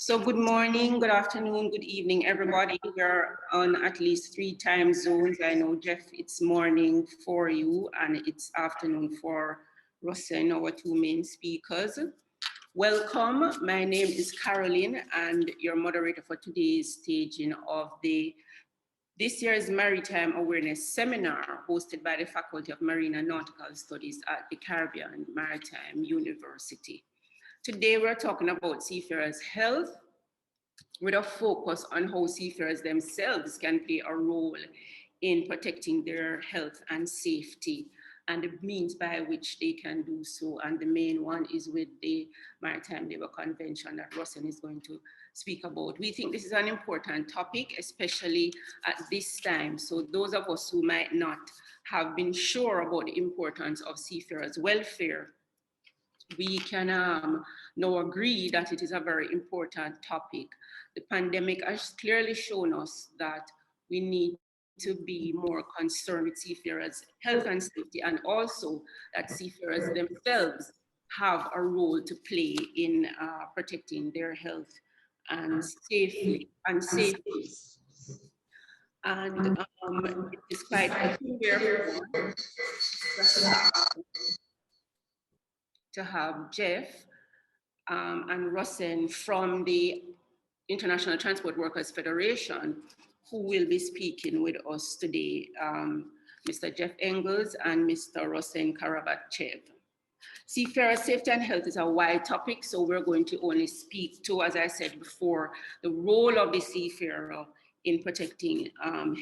So good morning, good afternoon, good evening, everybody. We're on at least 3 time zones. I know, Jeff, it's morning for you and it's afternoon for Russell, our two main speakers. Welcome. My name is Caroline and your moderator for today's staging of this year's Maritime Awareness Seminar hosted by the Faculty of Marine and Nautical Studies at the Caribbean Maritime University. Today, we're talking about seafarers' health with a focus on how seafarers themselves can play a role in protecting their health and safety and the means by which they can do so. And the main one is with the Maritime Labour Convention that Russell is going to speak about. We think this is an important topic, especially at this time. So those of us who might not have been sure about the importance of seafarers' welfare, we can now agree that it is a very important topic. The pandemic has clearly shown us that we need to be more concerned with seafarers' health and safety, and also that seafarers themselves have a role to play in protecting their health and safety. And it is quite peculiar to have Jeff and Russell from the International Transport Workers Federation, who will be speaking with us today, Mr. Jeff Engels and Mr. Russell Karabatchev. Seafarer safety and health is a wide topic, so we're going to only speak to, as I said before, the role of the seafarer in protecting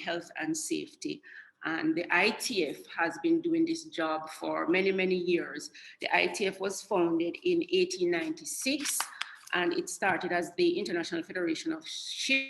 health and safety. And the ITF has been doing this job for many, many years. The ITF was founded in 1896, and it started as the International Federation of Ship,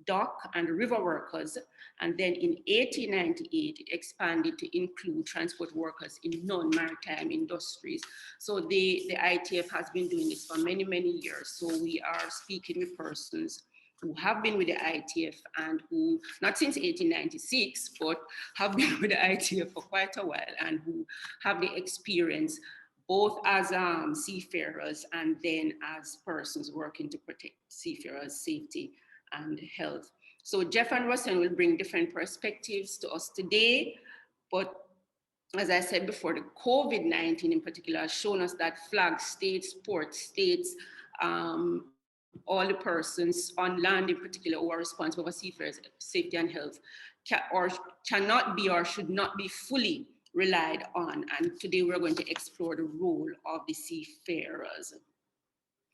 Dock, and River Workers. And then in 1898, it expanded to include transport workers in non-maritime industries. So the ITF has been doing this for many, many years. So we are speaking with persons who have been with the ITF and who, not since 1896, but have been with the ITF for quite a while and who have the experience both as seafarers and then as persons working to protect seafarers' safety and health. So Jeff and Russell will bring different perspectives to us today, but as I said before, the COVID-19 in particular has shown us that flag states, port states, all the persons on land in particular who are responsible for seafarers' safety and health cannot be or should not be fully relied on. And today we're going to explore the role of the seafarers.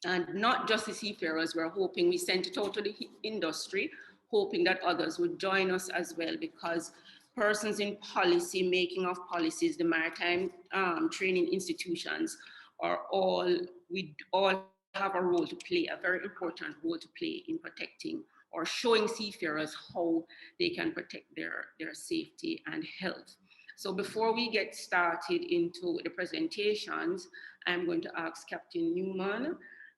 And not just the seafarers, we're hoping we sent it out to the industry, hoping that others would join us as well, because persons in policy, making of policies, the maritime training institutions we all have a role to play, a very important role to play in protecting or showing seafarers how they can protect their safety and health. So before we get started into the presentations, I'm going to ask Captain Newman,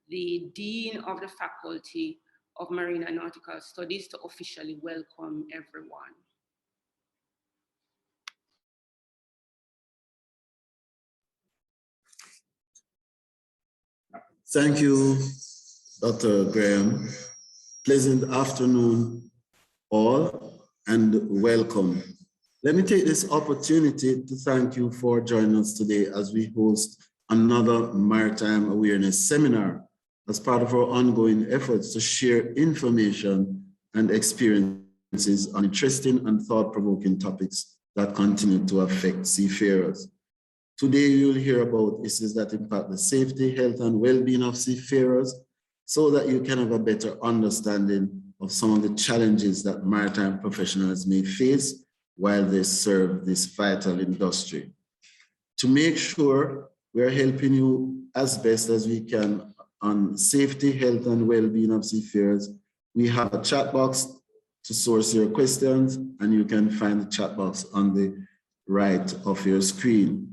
the Dean of the Faculty of Marine and Nautical Studies, to officially welcome everyone. Thank you, Dr. Graham. Pleasant afternoon, all, and welcome. Let me take this opportunity to thank you for joining us today as we host another Maritime Awareness Seminar as part of our ongoing efforts to share information and experiences on interesting and thought-provoking topics that continue to affect seafarers. Today, you'll hear about issues that impact the safety, health, and well-being of seafarers so that you can have a better understanding of some of the challenges that maritime professionals may face while they serve this vital industry. To make sure we're helping you as best as we can on safety, health, and well-being of seafarers, we have a chat box to source your questions, and you can find the chat box on the right of your screen.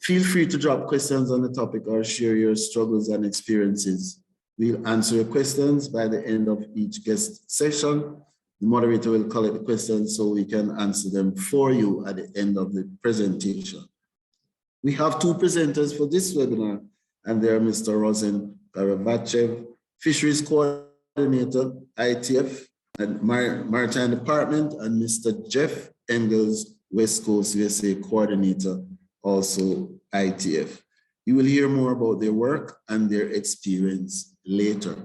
Feel free to drop questions on the topic or share your struggles and experiences. We'll answer your questions by the end of each guest session. The moderator will collect the questions so we can answer them for you at the end of the presentation. We have two presenters for this webinar, and they are Mr. Russell Karabatchev Fisheries Coordinator, ITF, and Maritime Department, and Mr. Jeff Engels, West Coast USA Coordinator, also ITF. You will hear more about their work and their experience later.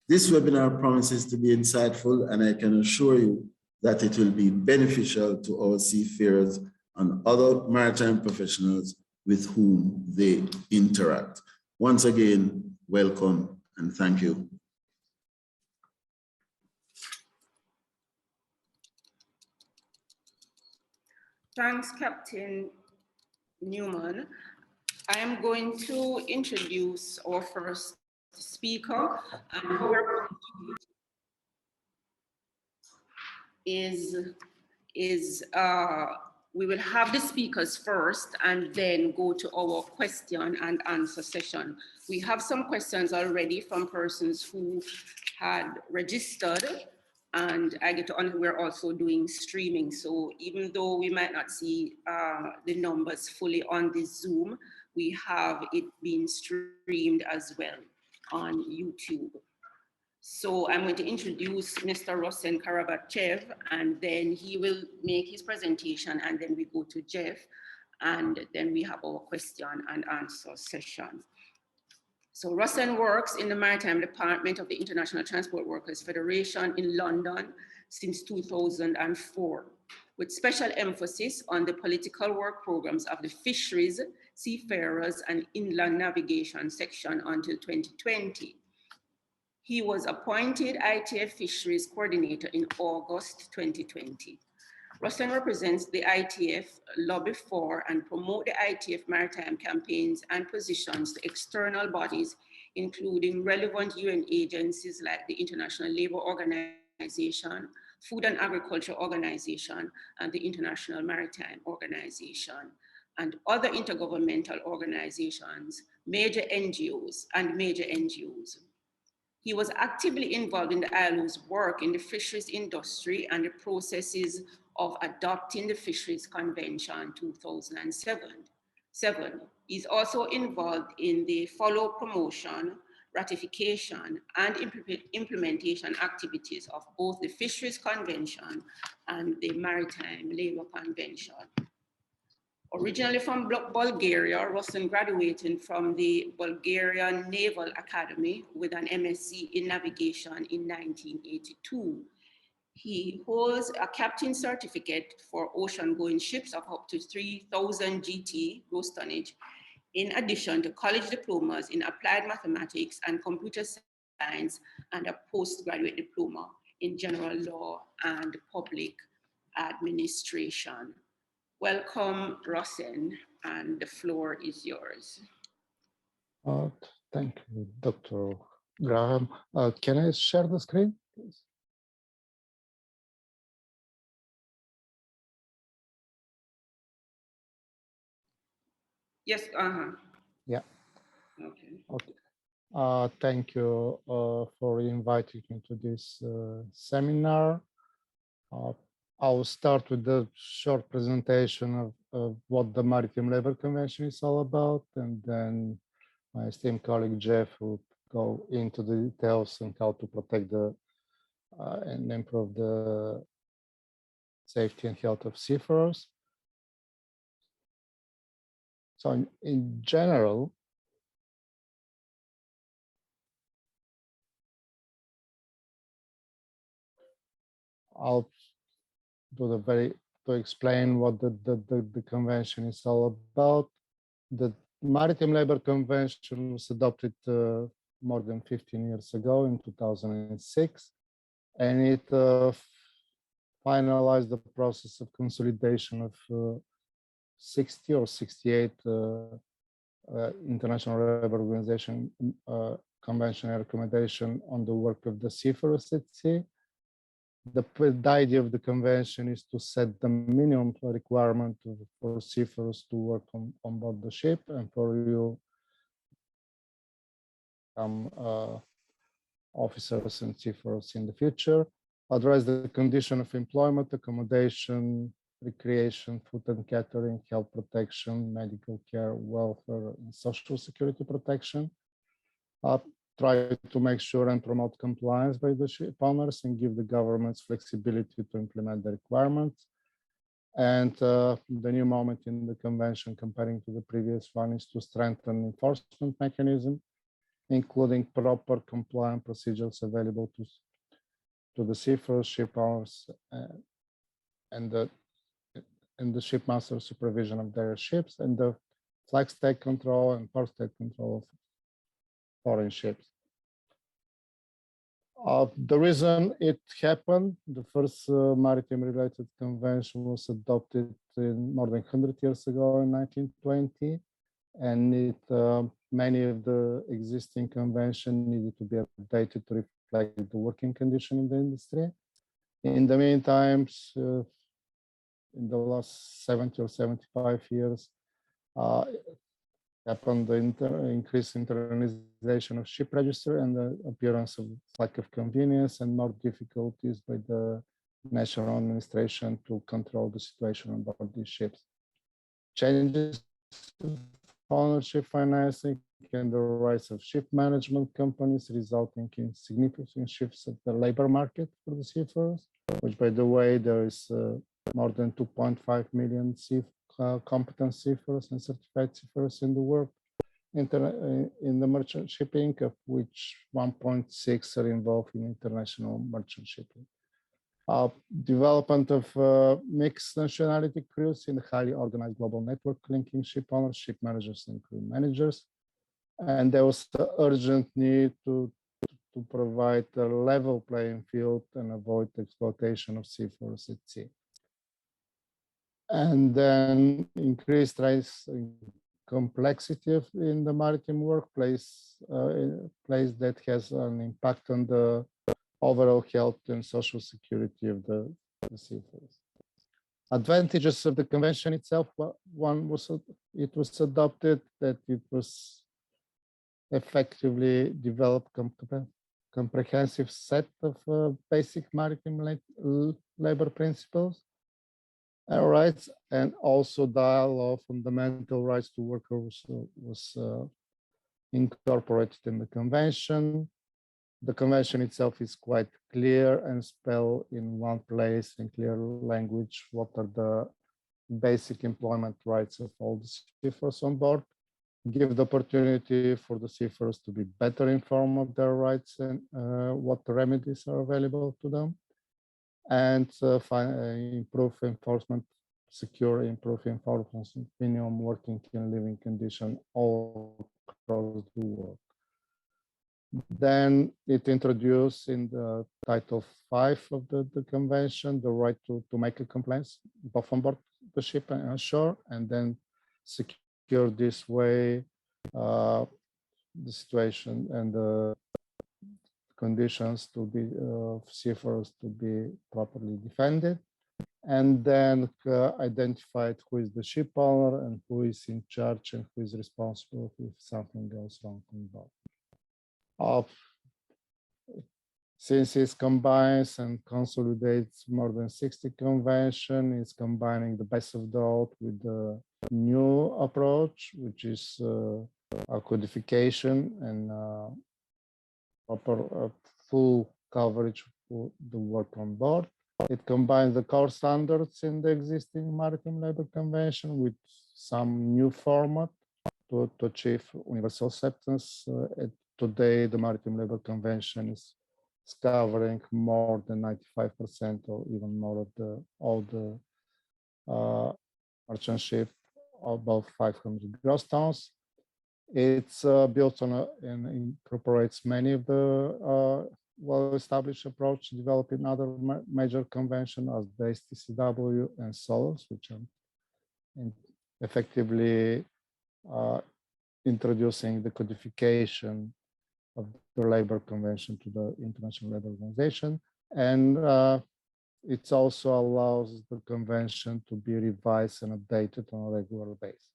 This webinar promises to be insightful, and I can assure you that it will be beneficial to our seafarers and other maritime professionals with whom they interact. Once again, welcome and thank you. Thanks, Captain Newman. I am going to introduce our first speaker, and we will have the speakers first and then go to our question and answer session. We have some questions already from persons who had registered, and I get to understand we're also doing streaming. So even though we might not see the numbers fully on this Zoom, we have it being streamed as well on YouTube. So I'm going to introduce Mr. Russen Karabachev, and then he will make his presentation, and then we go to Jeff, and then we have our question and answer session. So Russen works in the Maritime Department of the International Transport Workers Federation in London since 2004, with special emphasis on the political work programs of the Fisheries, Seafarers, and Inland Navigation section until 2020. He was appointed ITF Fisheries Coordinator in August 2020. Russen represents the ITF, lobby for and promote the ITF maritime campaigns and positions to external bodies, including relevant UN agencies like the International Labour Organization, Food and Agriculture Organization, and the International Maritime Organization, and other intergovernmental organizations, major NGOs. He was actively involved in the ILO's work in the fisheries industry and the processes of adopting the Fisheries Convention 2007. He's also involved in the follow promotion, ratification, and implementation activities of both the Fisheries Convention and the Maritime Labour Convention. Originally from Bulgaria, Russen graduated from the Bulgarian Naval Academy with an MSc in navigation in 1982. He holds a captain certificate for ocean-going ships of up to 3,000 GT gross tonnage, in addition to college diplomas in applied mathematics and computer science, and a postgraduate diploma in general law and public administration. Welcome, Russen, and the floor is yours. Thank you, Dr. Graham. Can I share the screen, please? Yes, Yeah. Okay. Okay. Thank you for inviting me to this seminar. I'll start with the short presentation of what the Maritime Labour Convention is all about, and then my esteemed colleague Jeff will go into the details and how to protect the and improve the safety and health of seafarers. So in general, I'll do to explain what the convention is all about. The Maritime Labour Convention was adopted more than 15 years ago in 2006, and it finalized the process of consolidation of 60 or 68 International Labour Organization convention and recommendation on the work of the seafarers at sea. The idea of the convention is to set the minimum requirement for seafarers to work on board the ship, and for you officers and seafarers in the future, address the condition of employment, accommodation, recreation, food and catering, health protection, medical care, welfare, and social security protection. try to make sure and promote compliance by the ship owners and give the governments flexibility to implement the requirements. And the new moment in the convention comparing to the previous one is to strengthen enforcement mechanism, including proper compliant procedures available to the seafarers, ship owners, and the shipmaster supervision of their ships, and the flag state control and port state control of foreign ships. The reason it happened, the first maritime related convention was adopted in more than 100 years ago in 1920, and many of the existing conventions needed to be updated to reflect the working condition in the industry. In the meantime, in the last 70 or 75 years, happened the increased internalization of ship register and the appearance of lack of convenience and more difficulties by the national administration to control the situation on board these ships. Changes to ownership financing and the rise of ship management companies resulting in significant shifts of the labor market for the seafarers, which by the way, there is more than 2.5 million competent seafarers and certified seafarers in the world in the merchant shipping, of which 1.6 are involved in international merchant shipping. Development of mixed nationality crews in the highly organized global network linking ship owners, ship managers, and crew managers. And there was the urgent need to provide a level playing field and avoid exploitation of seafarers at sea. And then increased rise in complexity in the maritime workplace, place that has an impact on the overall health and social security of the seafarers. Advantages of the convention itself, one was it was adopted, that it was effectively developed comprehensive set of basic maritime labor principles and rights, and also dialogue fundamental rights to workers was incorporated in the convention. The convention itself is quite clear and spell in one place in clear language what are the basic employment rights of all the seafarers on board, give the opportunity for the seafarers to be better informed of their rights and what remedies are available to them, and improve enforcement, improve enforcement, minimum working and living condition all across the world. Then it introduced in the Title 5 of the convention the right to make a complaint both on board the ship and ashore, and then secure this way the situation and the conditions to be seafarers to be properly defended, and then identified who is the ship owner and who is in charge and who is responsible if something goes wrong on board. Since it combines and consolidates more than 60 conventions, it's combining the best of the old with the new approach, which is a codification and proper full coverage for the work on board. It combines the core standards in the existing Maritime Labor Convention with some new format to achieve universal acceptance. Today, the Maritime Labor Convention is covering more than 95% or even more of all the merchant ship above 500 gross tons. It's built on and incorporates many of the well-established approach developed in other major conventions as the STCW and SOLAS, which are effectively introducing the codification of the labor convention to the International Labour Organization. And it also allows the convention to be revised and updated on a regular basis.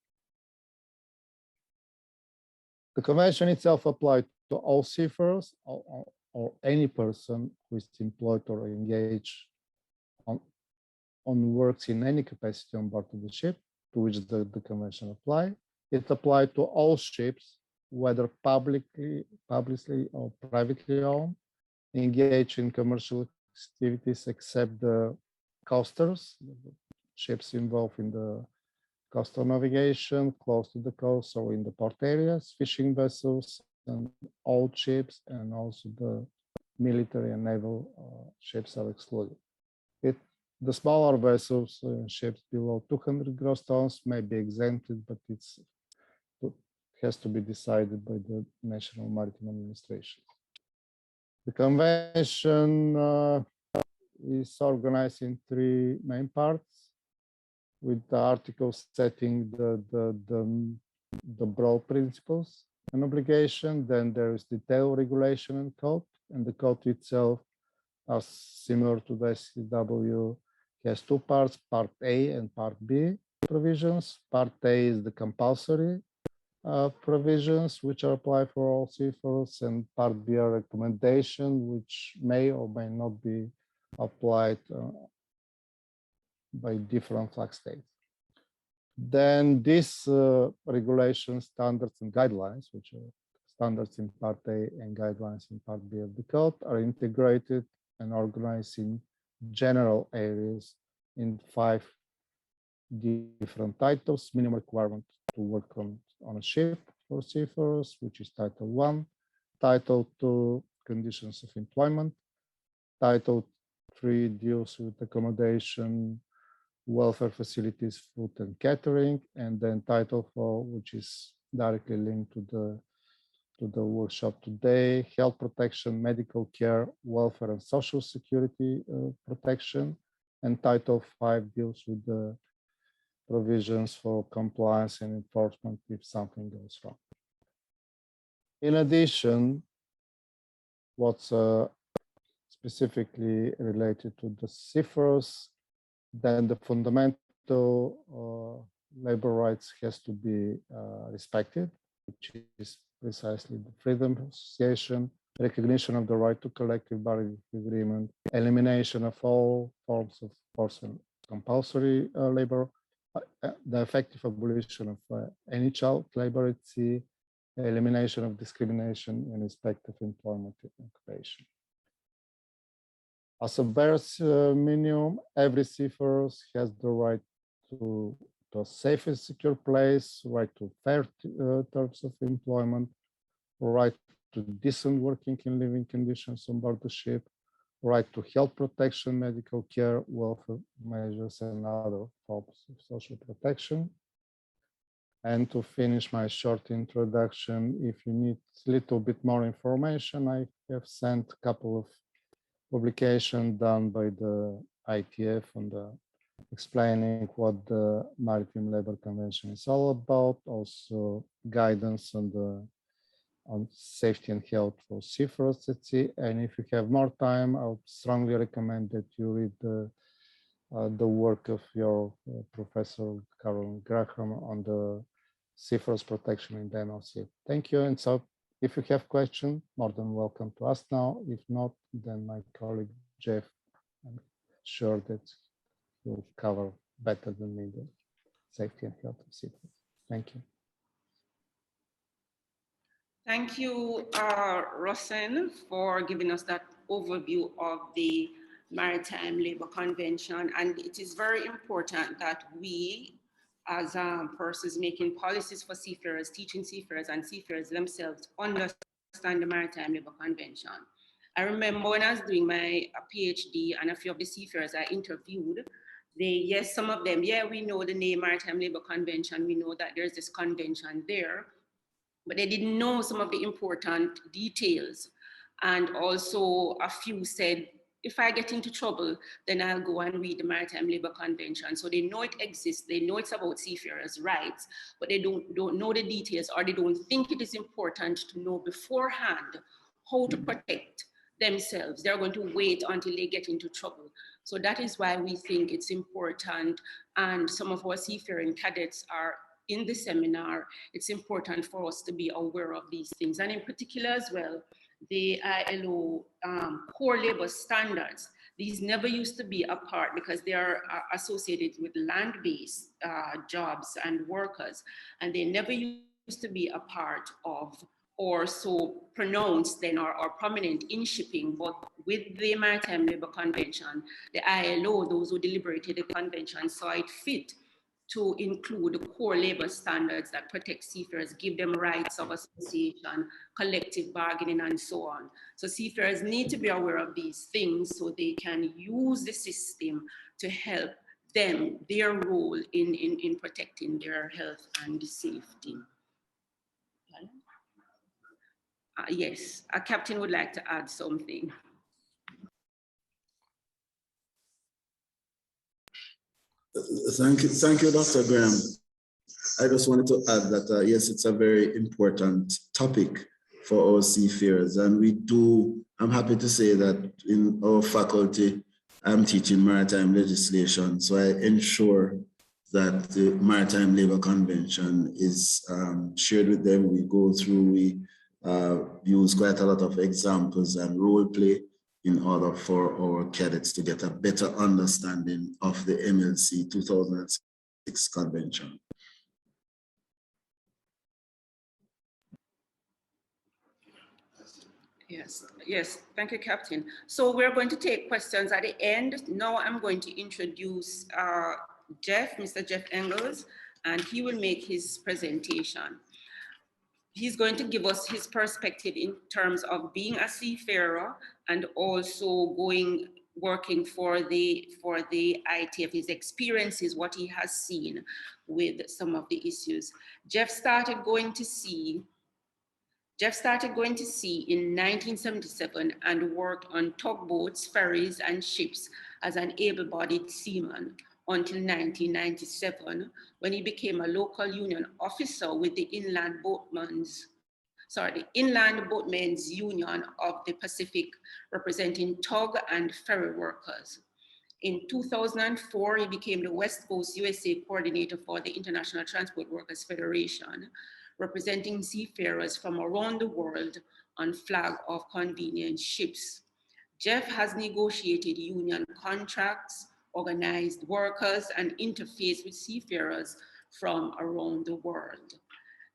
The convention itself applied to all seafarers or any person who is employed or engaged on works in any capacity on board of the ship to which the convention applied. It applied to all ships whether publicly or privately owned, engage in commercial activities except the coasters, ships involved in the coastal navigation close to the coast or in the port areas, fishing vessels and old ships, and also the military and naval ships are excluded. The smaller vessels, ships below 200 gross tons may be exempted, but it has to be decided by the National Maritime Administration. The convention is organized in three main parts, with the articles setting the broad principles and obligation. Then there is detailed regulation and code, and the code itself, as similar to the SCW, has two parts, Part A and Part B provisions. Part A is the compulsory provisions which are applied for all seafarers, and Part B are recommendations which may or may not be applied by different flag states. Then these regulations, standards, and guidelines, which are standards in Part A and guidelines in Part B of the code, are integrated and organized in general areas in 5 different titles. Minimum requirement to work on a ship for seafarers, which is Title 1. Title 2, conditions of employment. Title 3 deals with accommodation, welfare facilities, food and catering. And then Title 4, which is directly linked to the workshop today, health protection, medical care, welfare and social security protection. And Title 5 deals with the provisions for compliance and enforcement if something goes wrong. In addition, what's specifically related to the seafarers, then the fundamental labor rights has to be respected, which is precisely the freedom of association, recognition of the right to collective bargaining agreement, elimination of all forms of forced and compulsory labor, the effective abolition of any child labor at sea, elimination of discrimination in respect of employment and occupation. As a bare minimum, every seafarer has the right to a safe and secure place, right to fair terms of employment, right to decent working and living conditions on board the ship, right to health protection, medical care, welfare measures, and other forms of social protection. And to finish my short introduction, if you need a little bit more information, I have sent a couple of publications done by the ITF on the explaining what the Maritime Labor Convention is all about, also guidance on safety and health for seafarers at sea. And if you have more time, I would strongly recommend that you read the work of your Professor Carol Graham on the seafarers protection in the NLC. Thank you. And so if you have questions, more than welcome to ask now. If not, then my colleague Jeff, I'm sure that will cover better than me the safety and health of seafarers. Thank you. Thank you, Rosen, for giving us that overview of the Maritime Labor Convention. And it is very important that we, as persons making policies for seafarers, teaching seafarers, and seafarers themselves understand the Maritime Labor Convention. I remember when I was doing my PhD, and a few of the seafarers I interviewed, yes, some of them, yeah, we know the name Maritime Labor Convention. We know that there's this convention there, but they didn't know some of the important details. And also a few said, if I get into trouble, then I'll go and read the Maritime Labor Convention. So they know it exists, they know it's about seafarers' rights, but they don't know the details, or they don't think it is important to know beforehand how to protect themselves. They're going to wait until they get into trouble. So that is why we think it's important, and some of our seafaring cadets are in the seminar. It's important for us to be aware of these things, and in particular as well, the ILO core labor standards. These never used to be a part because they are associated with land-based jobs and workers, and they never used used to be a part of or so pronounced then or prominent in shipping, but with the Maritime Labour Convention, the ILO, those who deliberated the convention, saw it fit to include the core labor standards that protect seafarers, give them rights of association, collective bargaining, and so on. So seafarers need to be aware of these things so they can use the system to help them, their role in protecting their health and safety. Yes, a captain would like to add something. Thank you, Dr. Graham. I just wanted to add that, yes, it's a very important topic for our seafarers. And I'm happy to say that in our faculty, I'm teaching maritime legislation. So I ensure that the Maritime Labour Convention is shared with them. We go through, we use quite a lot of examples and role play in order for our cadets to get a better understanding of the MLC 2006 convention. Yes, thank you, Captain. So we're going to take questions at the end. Now I'm going to introduce Mr. Jeff Engels, and he will make his presentation. He's going to give us his perspective in terms of being a seafarer and also working for the ITF, his experiences, what he has seen with some of the issues. Jeff started going to sea in 1977 and worked on tugboats, ferries, and ships as an able-bodied seaman until 1997, when he became a local union officer with the Inland Boatmen's Union of the Pacific, representing tug and ferry workers. In 2004, he became the West Coast USA coordinator for the International Transport Workers Federation, representing seafarers from around the world on flag of convenience ships. Jeff has negotiated union contracts, organized workers, and interfaced with seafarers from around the world.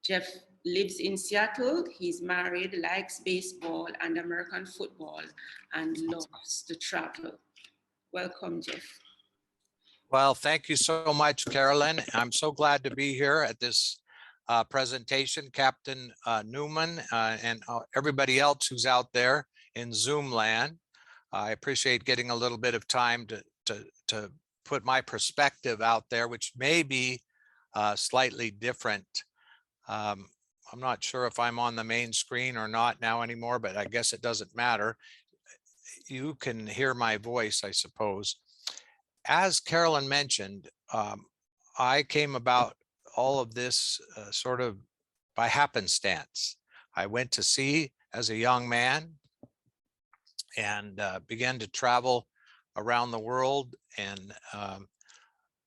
Jeff lives in Seattle. He's married, likes baseball and American football, and loves to travel. Welcome, Jeff. Well, thank you so much, Carolyn. I'm so glad to be here at this presentation, Captain Newman and everybody else who's out there in Zoom land. I appreciate getting a little bit of time to put my perspective out there, which may be slightly different. I'm not sure if I'm on the main screen or not now anymore, but I guess it doesn't matter. You can hear my voice, I suppose. As Carolyn mentioned, I came about all of this sort of by happenstance. I went to sea as a young man and began to travel around the world and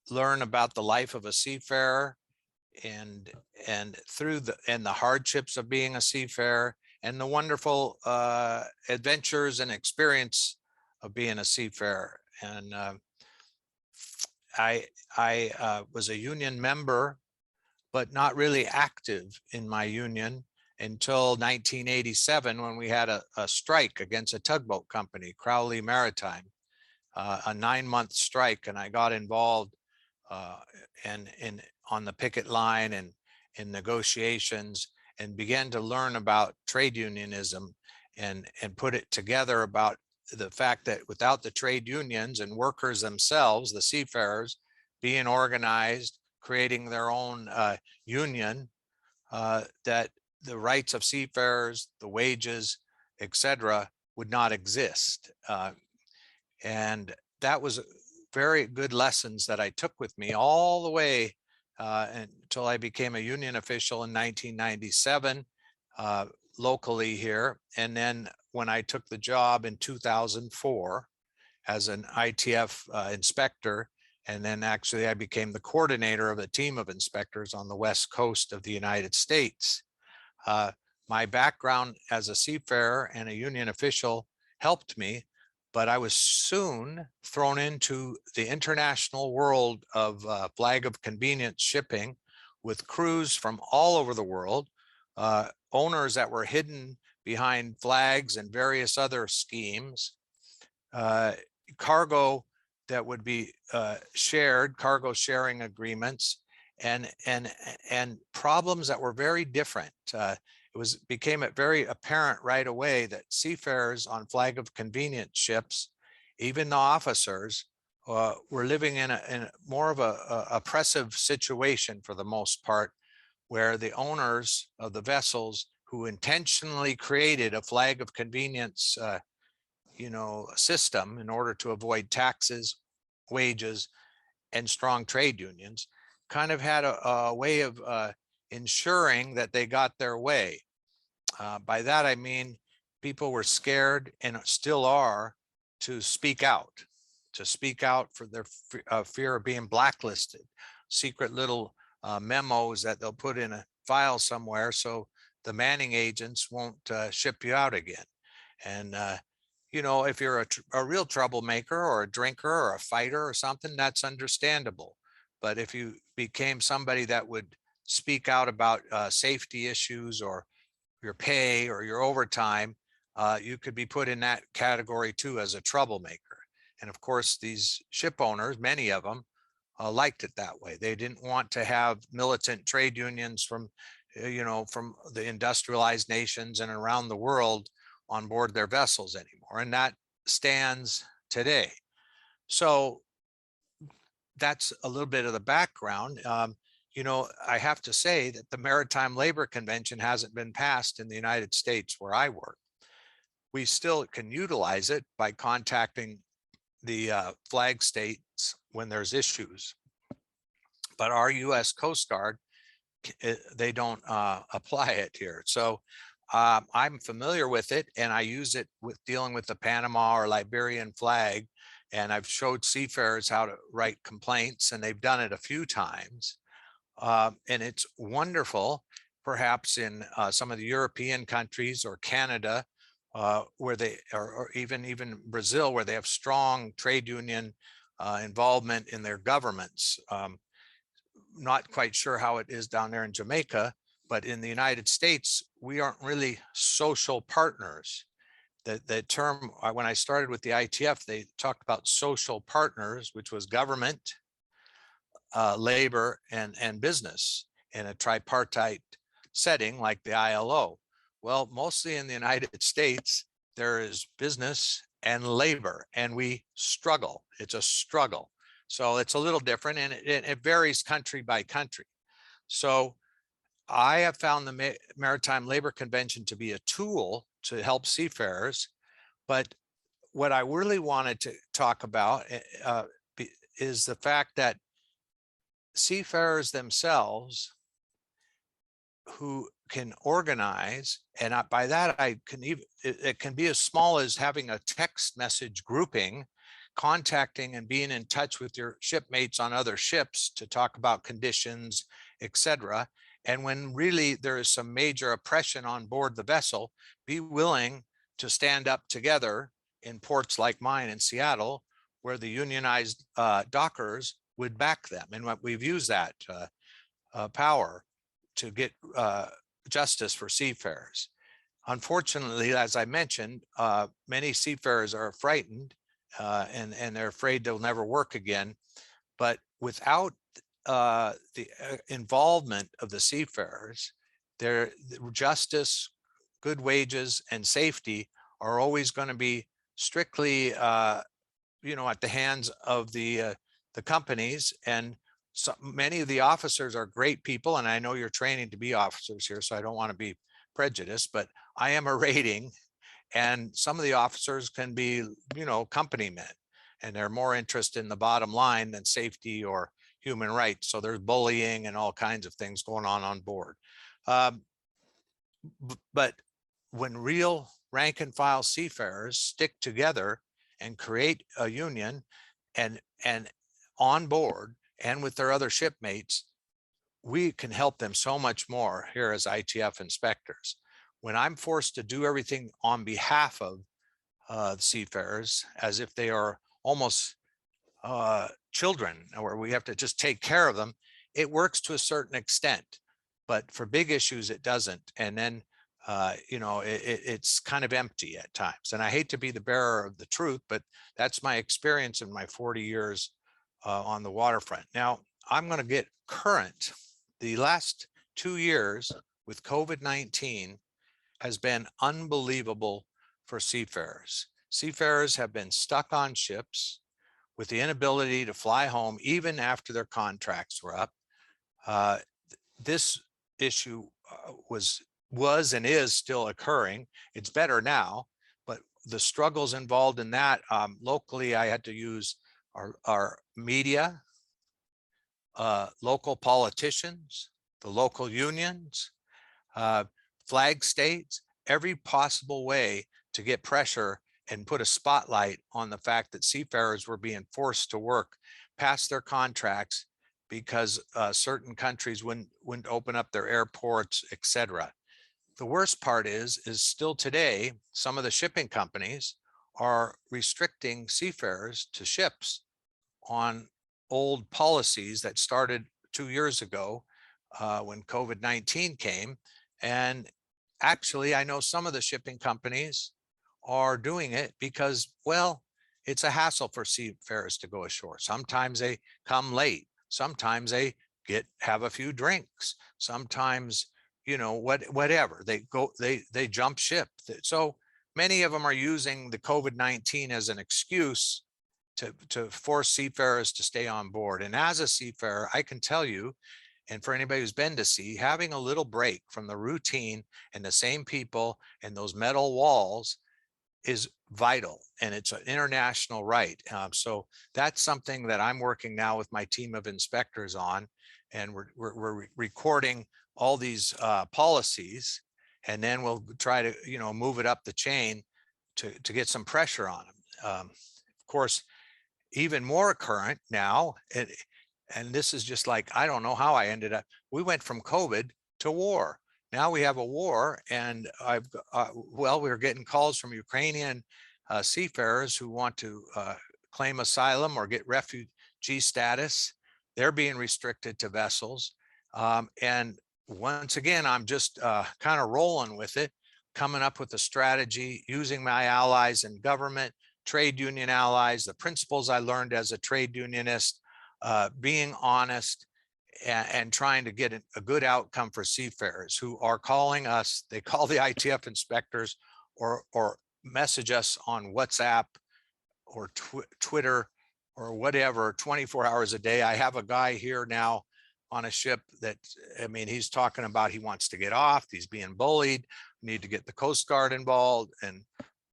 learn about the life of a seafarer and the hardships of being a seafarer and the wonderful adventures and experience of being a seafarer. And I was a union member, but not really active in my union until 1987, when we had a strike against a tugboat company, Crowley Maritime, a 9-month strike, and I got involved on the picket line and in negotiations, and began to learn about trade unionism and put it together about the fact that without the trade unions and workers themselves, the seafarers, being organized, creating their own union, that the rights of seafarers, the wages, etc., would not exist. And that was very good lessons that I took with me all the way until I became a union official in 1997 locally here. And then when I took the job in 2004 as an ITF inspector, and then actually I became the coordinator of a team of inspectors on the West Coast of the United States. My background as a seafarer and a union official helped me, but I was soon thrown into the international world of flag of convenience shipping, with crews from all over the world, owners that were hidden behind flags and various other schemes, cargo that would be shared, cargo sharing agreements, and problems that were very different. It became very apparent right away that seafarers on flag of convenience ships, even the officers, were living in a more of a oppressive situation for the most part, where the owners of the vessels who intentionally created a flag of convenience system in order to avoid taxes, wages, and strong trade unions, kind of had a way of ensuring that they got their way. By that, I mean, people were scared and still are to speak out for their fear of being blacklisted, secret little memos that they'll put in a file somewhere so the manning agents won't ship you out again. And if you're a real troublemaker or a drinker or a fighter or something, that's understandable. But if you became somebody that would speak out about safety issues or your pay or your overtime, you could be put in that category too as a troublemaker. And of course, these ship owners, many of them, liked it that way. They didn't want to have militant trade unions from the industrialized nations and around the world on board their vessels anymore. And that stands today. So that's a little bit of the background. I have to say that the Maritime Labor Convention hasn't been passed in the United States where I work. We still can utilize it by contacting the flag states when there's issues. But our US Coast Guard, they don't apply it here. So I'm familiar with it, and I use it with dealing with the Panama or Liberian flag. And I've showed seafarers how to write complaints, and they've done it a few times. And it's wonderful, perhaps in some of the European countries or Canada, where they or even Brazil, where they have strong trade union involvement in their governments. Not quite sure how it is down there in Jamaica, but in the United States, we aren't really social partners. The term, when I started with the ITF, they talked about social partners, which was government, labor, and business in a tripartite setting like the ILO. Well, mostly in the United States, there is business and labor, and we struggle. It's a struggle. So it's a little different, and it varies country by country. So I have found the Maritime Labor Convention to be a tool to help seafarers. But what I really wanted to talk about is the fact that seafarers themselves who can organize, and by that I can even, it can be as small as having a text message grouping, contacting and being in touch with your shipmates on other ships to talk about conditions, etc. And when really there is some major oppression on board the vessel, be willing to stand up together in ports like mine in Seattle, where the unionized dockers would back them. And we've used that power to get justice for seafarers. Unfortunately, as I mentioned, many seafarers are frightened and they're afraid they'll never work again. But without the involvement of the seafarers, their justice, good wages, and safety are always going to be strictly, at the hands of the companies. And so many of the officers are great people, and I know you're training to be officers here, so I don't want to be prejudiced, but I am a rating, and some of the officers can be, company men, and they're more interested in the bottom line than safety or human rights. So there's bullying and all kinds of things going on board. But when real rank and file seafarers stick together and create a union and on board and with their other shipmates, we can help them so much more here as ITF inspectors. When I'm forced to do everything on behalf of the seafarers, as if they are almost children, or we have to just take care of them, it works to a certain extent, but for big issues, it doesn't. And then, you know, it's kind of empty at times. And I hate to be the bearer of the truth, but that's my experience in my 40 years on the waterfront. Now, I'm going to get current. The last 2 years with COVID-19 has been unbelievable for seafarers. Seafarers have been stuck on ships with the inability to fly home even after their contracts were up. This issue was and is still occurring. It's better now, but the struggles involved in that, locally, I had to use our media, local politicians, the local unions, flag states, every possible way to get pressure and put a spotlight on the fact that seafarers were being forced to work past their contracts because certain countries wouldn't open up their airports, etc. The worst part is still today, some of the shipping companies are restricting seafarers to ships on old policies that started 2 years ago when COVID-19 came. And actually, I know some of the shipping companies are doing it because, well, it's a hassle for seafarers to go ashore. Sometimes they come late. Sometimes they have a few drinks. Sometimes, you know, whatever, they jump ship. So many of them are using the COVID-19 as an excuse to force seafarers to stay on board. And as a seafarer, I can tell you, and for anybody who's been to sea, having a little break from the routine and the same people and those metal walls is vital, and it's an international right. So that's something that I'm working now with my team of inspectors on, and we're recording all these policies, and then we'll try to, you know, move it up the chain to get some pressure on them. Of course, even more current now, and this is just like, I don't know how I ended up, we went from COVID to war. Now we have a war, and well, we're getting calls from Ukrainian seafarers who want to claim asylum or get refugee status. They're being restricted to vessels. And once again, I'm just kind of rolling with it, coming up with a strategy, using my allies in government, trade union allies, the principles I learned as a trade unionist, being honest, and trying to get a good outcome for seafarers who are calling us. They call the ITF inspectors or message us on WhatsApp or Twitter or whatever, 24 hours a day. I have a guy here now on a ship that, I mean, he's talking about he wants to get off, he's being bullied, we need to get the Coast Guard involved. And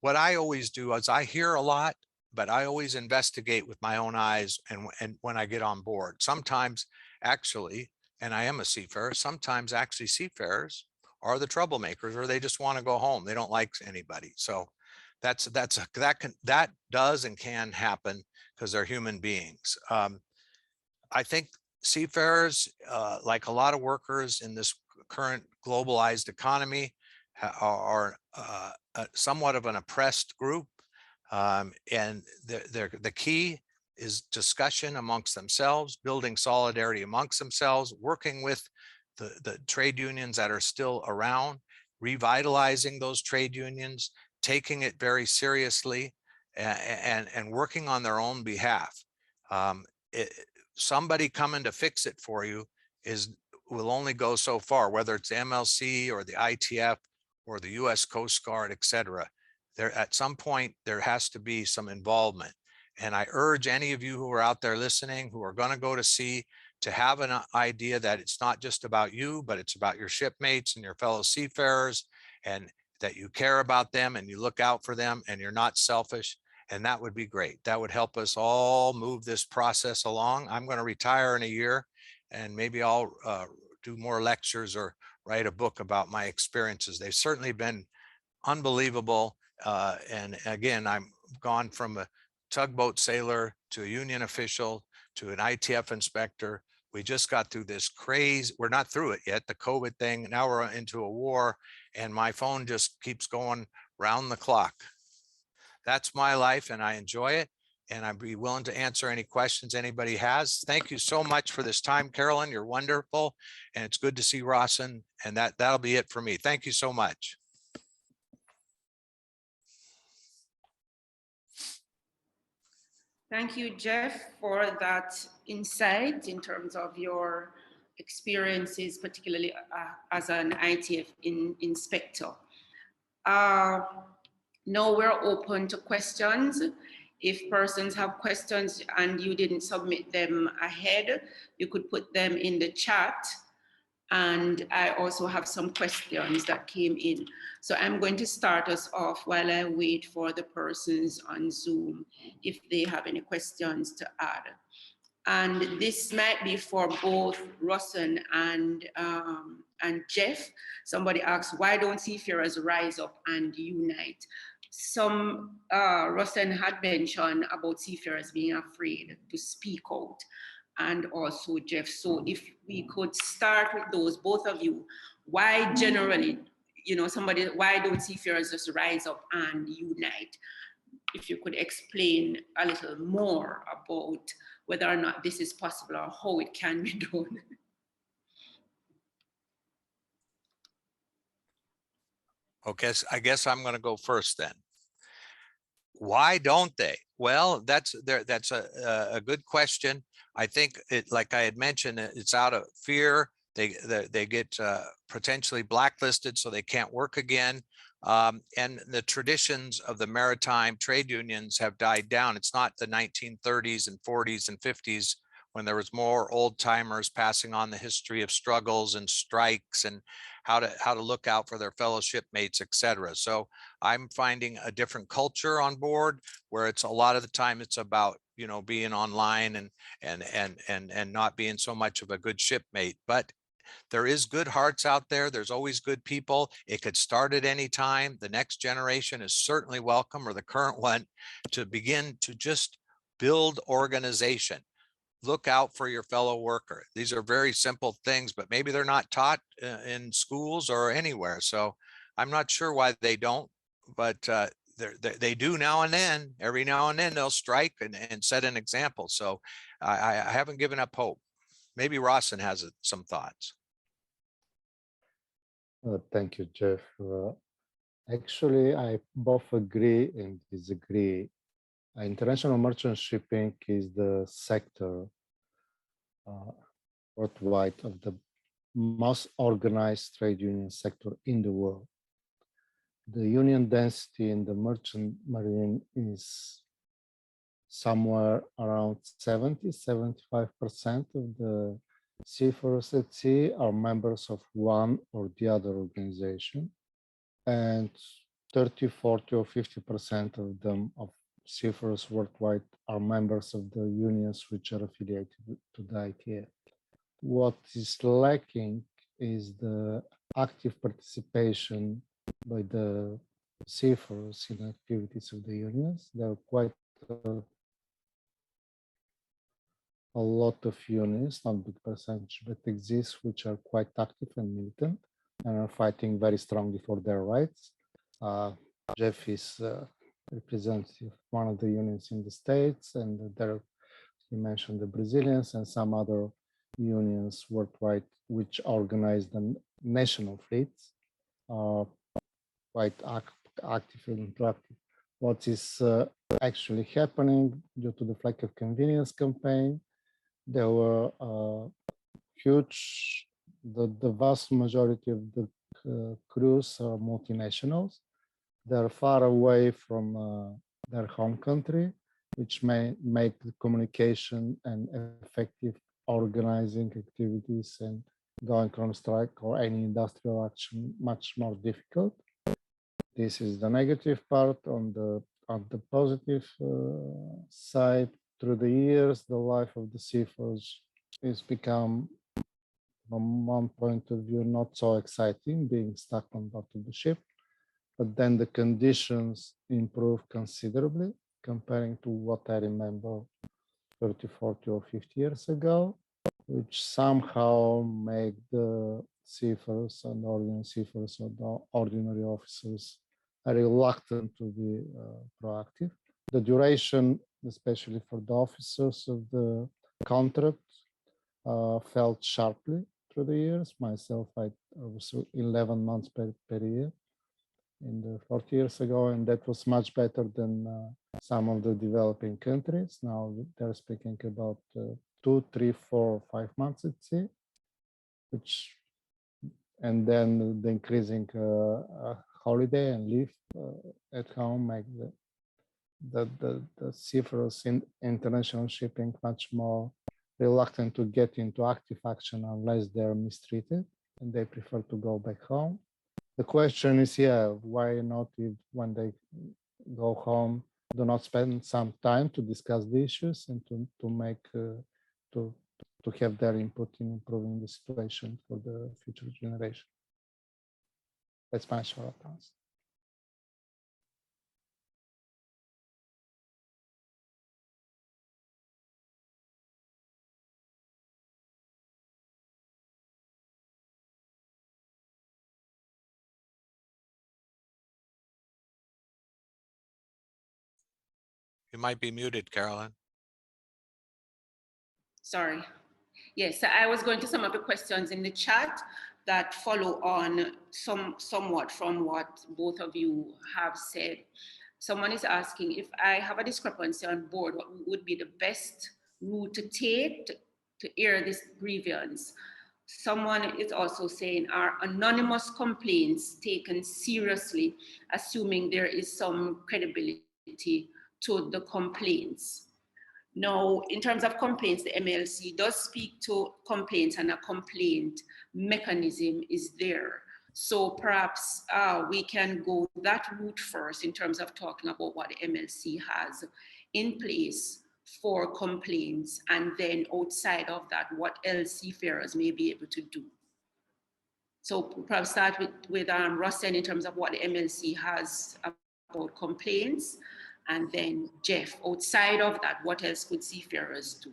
what I always do is I hear a lot, but I always investigate with my own eyes. And when I get on board, sometimes actually, and I am a seafarer, sometimes actually seafarers are the troublemakers, or they just want to go home. They don't like anybody. So that does and can happen because they're human beings. I think seafarers, like a lot of workers in this current globalized economy, are somewhat of an oppressed group. And the key is discussion amongst themselves, building solidarity amongst themselves, working with the trade unions that are still around, revitalizing those trade unions, taking it very seriously, and working on their own behalf. Somebody coming to fix it for you will only go so far, whether it's the MLC or the ITF or the US Coast Guard, et cetera. There, at some point, there has to be some involvement. And I urge any of you who are out there listening, who are going to go to sea, to have an idea that it's not just about you, but it's about your shipmates and your fellow seafarers, and that you care about them and you look out for them and you're not selfish. And that would be great. That would help us all move this process along. I'm going to retire in a year, and maybe I'll do more lectures or write a book about my experiences. They've certainly been unbelievable. And again, I'm gone from a tugboat sailor to a union official to an ITF inspector. We just got through this craze. We're not through it yet, the COVID thing. Now we're into a war, and my phone just keeps going round the clock. That's my life, and I enjoy it. and I'd be willing to answer any questions anybody has. Thank you so much for this time, Carolyn. You're wonderful. And it's good to see Rawson. And that'll be it for me. Thank you so much. Thank you, Jeff, for that insight in terms of your experiences, particularly as an ITF inspector. Now we're open to questions. If persons have questions and you didn't submit them ahead, you could put them in the chat. And I also have some questions that came in. So I'm going to start us off while I wait for the persons on Zoom, if they have any questions to add. And this might be for both Rawson and Jeff. Somebody asked, why don't seafarers rise up and unite? Some, Rawson had mentioned about seafarers being afraid to speak out, and also Jeff. So if we could start with those, both of you, why generally, why don't seafarers just rise up and unite? If you could explain a little more about whether or not this is possible or how it can be done. Okay, so I guess I'm going to go first then. Why don't they? Well, that's a good question. I think like I had mentioned, it's out of fear. They get potentially blacklisted, so they can't work again. And the traditions of the maritime trade unions have died down. It's not the 1930s and 40s and 50s when there was more old timers passing on the history of struggles and strikes and how to look out for their fellow shipmates, etc. So I'm finding a different culture on board where it's a lot of the time it's about, being online and not being so much of a good shipmate. But there is good hearts out there. There's always good people. It could start at any time. The next generation is certainly welcome, or the current one, to begin to just build organization. Look out for your fellow worker. These are very simple things, but maybe they're not taught in schools or anywhere. So I'm not sure why they don't, but they do now and then. Every now and then they'll strike and set an example. So I haven't given up hope. Maybe Rawson has some thoughts. Thank you, Jeff. Actually, I both agree and disagree. International merchant shipping is the sector worldwide of the most organized trade union sector in the world. The union density in the merchant marine is somewhere around 70-75% of the seafarers at sea are members of one or the other organization, and 30, 40, or 50% of them of seafarers worldwide are members of the unions which are affiliated to the ITF. What is lacking is the active participation by the seafarers in activities of the unions. There are quite a lot of unions, not big percentage, but exist, which are quite active and militant and are fighting very strongly for their rights. Jeff is representative of one of the unions in the States, and there he mentioned the Brazilians and some other unions worldwide which organize the national fleets, are quite active and interactive. What is actually happening due to the flag of convenience campaign, there were huge, the vast majority of the crews are multinationals. They're far away from their home country, which may make the communication and effective organizing activities and going on strike or any industrial action much more difficult. This is the negative part. On the positive side, through the years, the life of the seafarers has become, from one point of view, not so exciting, being stuck on board of the ship. But then the conditions improve considerably comparing to what I remember 30, 40, or 50 years ago, which somehow make the seafarers and ordinary seafarers or the ordinary officers are reluctant to be proactive. The duration especially for the officers of the contract, felt sharply through the years. Myself, I was 11 months per year in the 40 years ago, and that was much better than some of the developing countries. Now they're speaking about 2, 3, 4, 5 months at sea, which, and then the increasing holiday and leave at home make the seafarers in international shipping much more reluctant to get into active action unless they're mistreated, and they prefer to go back home. The question is, yeah, why not, if when they go home, do not spend some time to discuss the issues and to make to have their input in improving the situation for the future generation. That's my short answer. You might be muted, Carolyn. Sorry. Yes, I was going to sum up the questions in the chat that follow on somewhat from what both of you have said. Someone is asking, if I have a discrepancy on board, what would be the best route to take to air this grievance? Someone is also saying, are anonymous complaints taken seriously, assuming there is some credibility to the complaints? Now, in terms of complaints, the MLC does speak to complaints, and a complaint mechanism is there. So perhaps we can go that route first in terms of talking about what the MLC has in place for complaints, and then outside of that, what else seafarers may be able to do. So perhaps start with Russell in terms of what the MLC has about complaints, and then Jeff, outside of that, what else could seafarers do?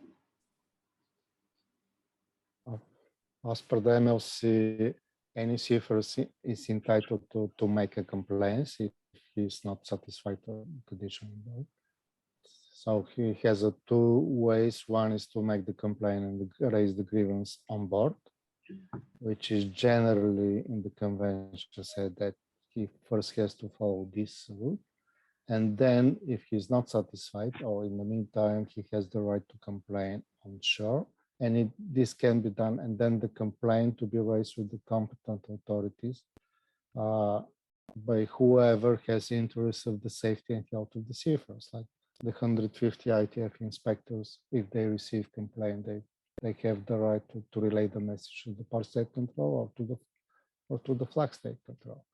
As per the MLC, any seafarer is entitled to make a complaint if he is not satisfied with the condition. So he has two ways. One is to make the complaint and raise the grievance on board, which is generally in the convention said that he first has to follow this route. And then if he's not satisfied, or in the meantime, he has the right to complain on shore. And this can be done, and then the complaint to be raised with the competent authorities by whoever has interest of the safety and health of the seafarers, like the 150 ITF inspectors. If they receive complaint, they have the right to relay the message to the port state control or to the flag state control.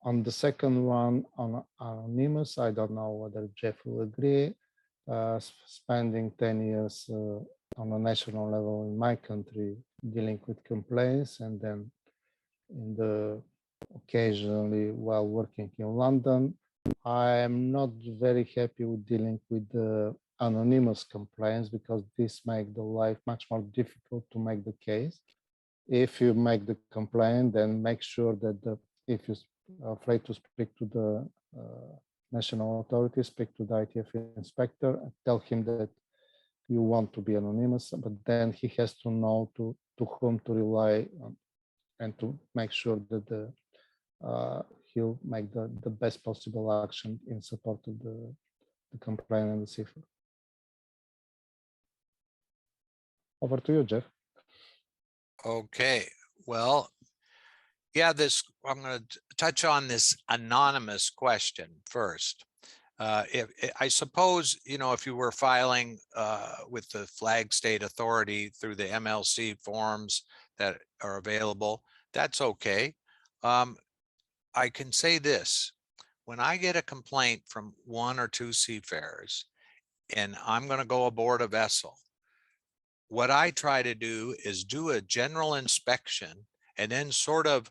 On the second one, on anonymous, I don't know whether Jeff will agree. Spending 10 years on a national level in my country dealing with complaints, and then occasionally while working in London, I am not very happy with dealing with the anonymous complaints, because this makes the life much more difficult to make the case. If you make the complaint, then make sure that if you're afraid to speak to the national authority, speak to the ITF inspector and tell him that you want to be anonymous, but then he has to know to whom to rely on, and to make sure that he'll make the best possible action in support of the complaint and the seafarer. Over to you, Jeff. Okay, well, yeah, I'm going to touch on this anonymous question first. I suppose, if you were filing with the flag state authority through the MLC forms that are available, that's okay. I can say this: when I get a complaint from one or two seafarers and I'm going to go aboard a vessel, what I try to do is do a general inspection and then sort of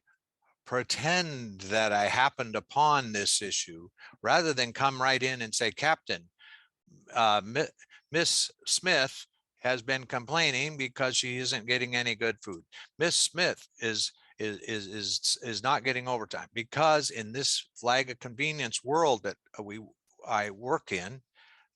pretend that I happened upon this issue, rather than come right in and say, Captain, Miss Smith has been complaining because she isn't getting any good food. Miss Smith is not getting overtime, because in this flag of convenience world that I work in,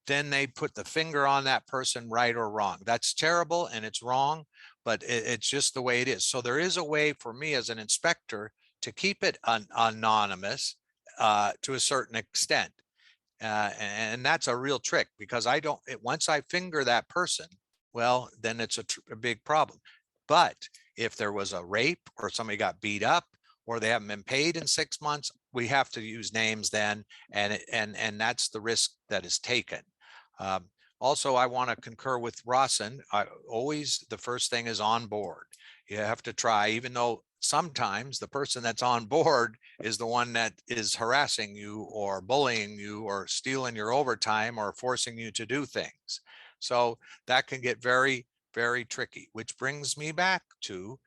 then they put the finger on that person, right or wrong. That's terrible and it's wrong, but it's just the way it is. So there is a way for me as an inspector to keep it anonymous to a certain extent. And that's a real trick, because once I finger that person, well, then it's a big problem. But if there was a rape or somebody got beat up or they haven't been paid in 6 months, we have to use names then, and that's the risk that is taken. Also, I want to concur with Rawson. Always the first thing is on board. You have to try, even though sometimes the person that's on board is the one that is harassing you or bullying you or stealing your overtime or forcing you to do things. So that can get very, very tricky, which brings me back to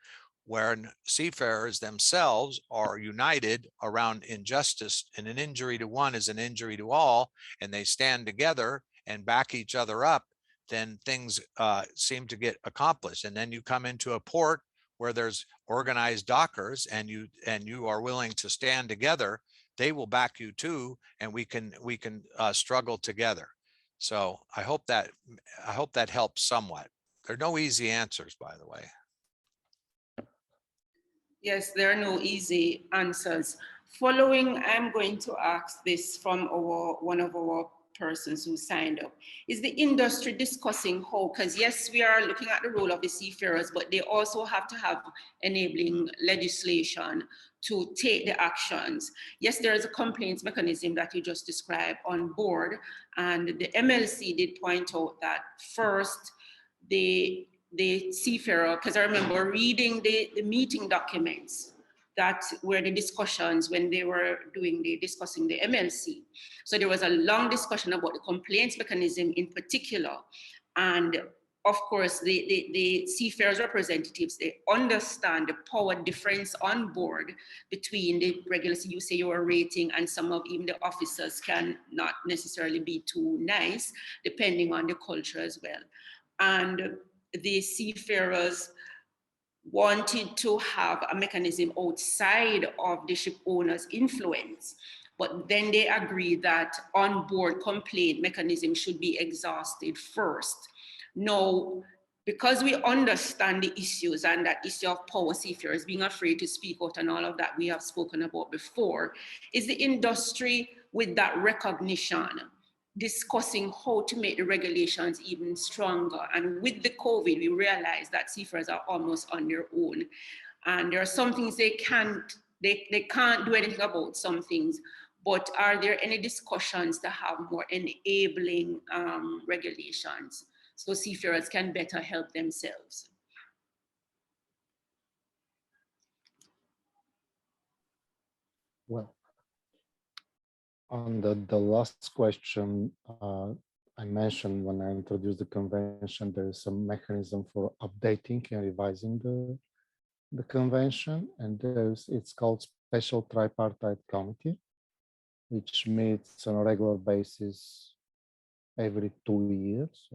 when seafarers themselves are united around injustice, and an injury to one is an injury to all, and they stand together and back each other up, then things seem to get accomplished. And then you come into a port where there's organized dockers and you are willing to stand together, they will back you too, and we can struggle together. So I hope that helps somewhat. There are no easy answers, by the way. Yes, there are no easy answers. Following, I'm going to ask this from one of our persons who signed up. Is the industry discussing how, because yes, we are looking at the role of the seafarers, but they also have to have enabling legislation to take the actions. Yes, there is a complaints mechanism that you just described on board, and the MLC did point out that first, the seafarer, because I remember reading the meeting documents that were the discussions when they were discussing the MLC. So there was a long discussion about the complaints mechanism in particular. And of course, the seafarers representatives, they understand the power difference on board between the regular CUSAO rating, and some of even the officers can not necessarily be too nice, depending on the culture as well. And the seafarers wanted to have a mechanism outside of the ship owner's influence, but then they agreed that on-board complaint mechanism should be exhausted first. Now, because we understand the issues and that issue of power, seafarers being afraid to speak out and all of that we have spoken about before, is the industry with that recognition discussing how to make the regulations even stronger. And with the COVID, we realized that seafarers are almost on their own. And there are some things they can't do anything about, some things, but are there any discussions to have more enabling regulations so seafarers can better help themselves? Well, on the last question, I mentioned when I introduced the convention, there is some mechanism for updating and revising the convention, and it's called Special Tripartite Committee, which meets on a regular basis every 2 years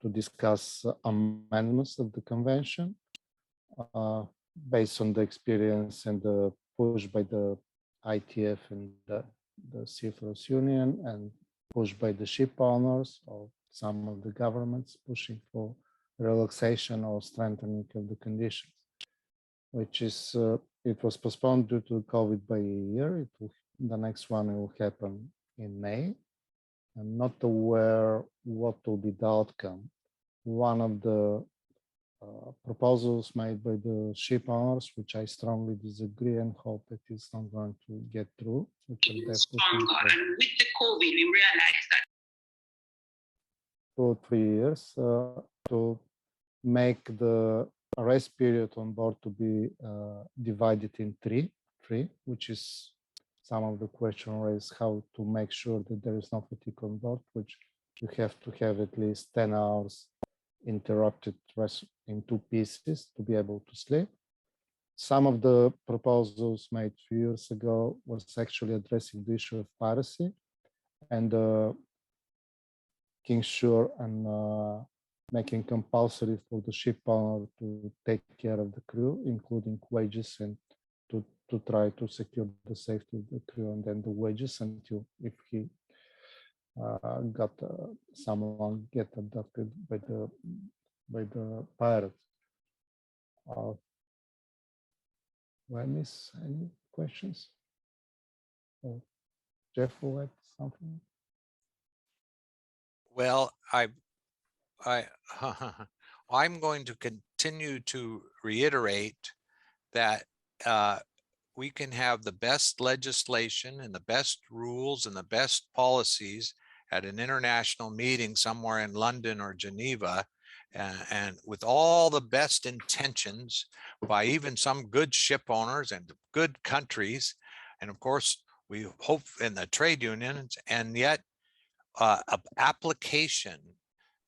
to discuss amendments of the convention based on the experience and the push by the ITF and the Seafarers Union, and pushed by the ship owners or some of the governments pushing for relaxation or strengthening of the conditions, which is, it was postponed due to COVID by a year. The next one will happen in May. I'm not aware what will be the outcome. One of the proposals made by the ship owners, which I strongly disagree and hope that it's not going to get through. And with the COVID, we realized that 2 or 3 years to make the rest period on board to be divided in three, which is some of the question raised, how to make sure that there is no fatigue on board, which you have to have at least 10 hours interrupted rest in 2 pieces to be able to sleep. Some of the proposals made 2 years ago was actually addressing the issue of piracy and making sure and making compulsory for the ship owner to take care of the crew, including wages, and to try to secure the safety of the crew, and then the wages until if he someone get abducted by the pirates. Miss, any questions? Jeff will add something. Well, I'm going to continue to reiterate that we can have the best legislation and the best rules and the best policies at an international meeting somewhere in London or Geneva, and with all the best intentions by even some good ship owners and good countries, and of course we hope in the trade unions, and yet application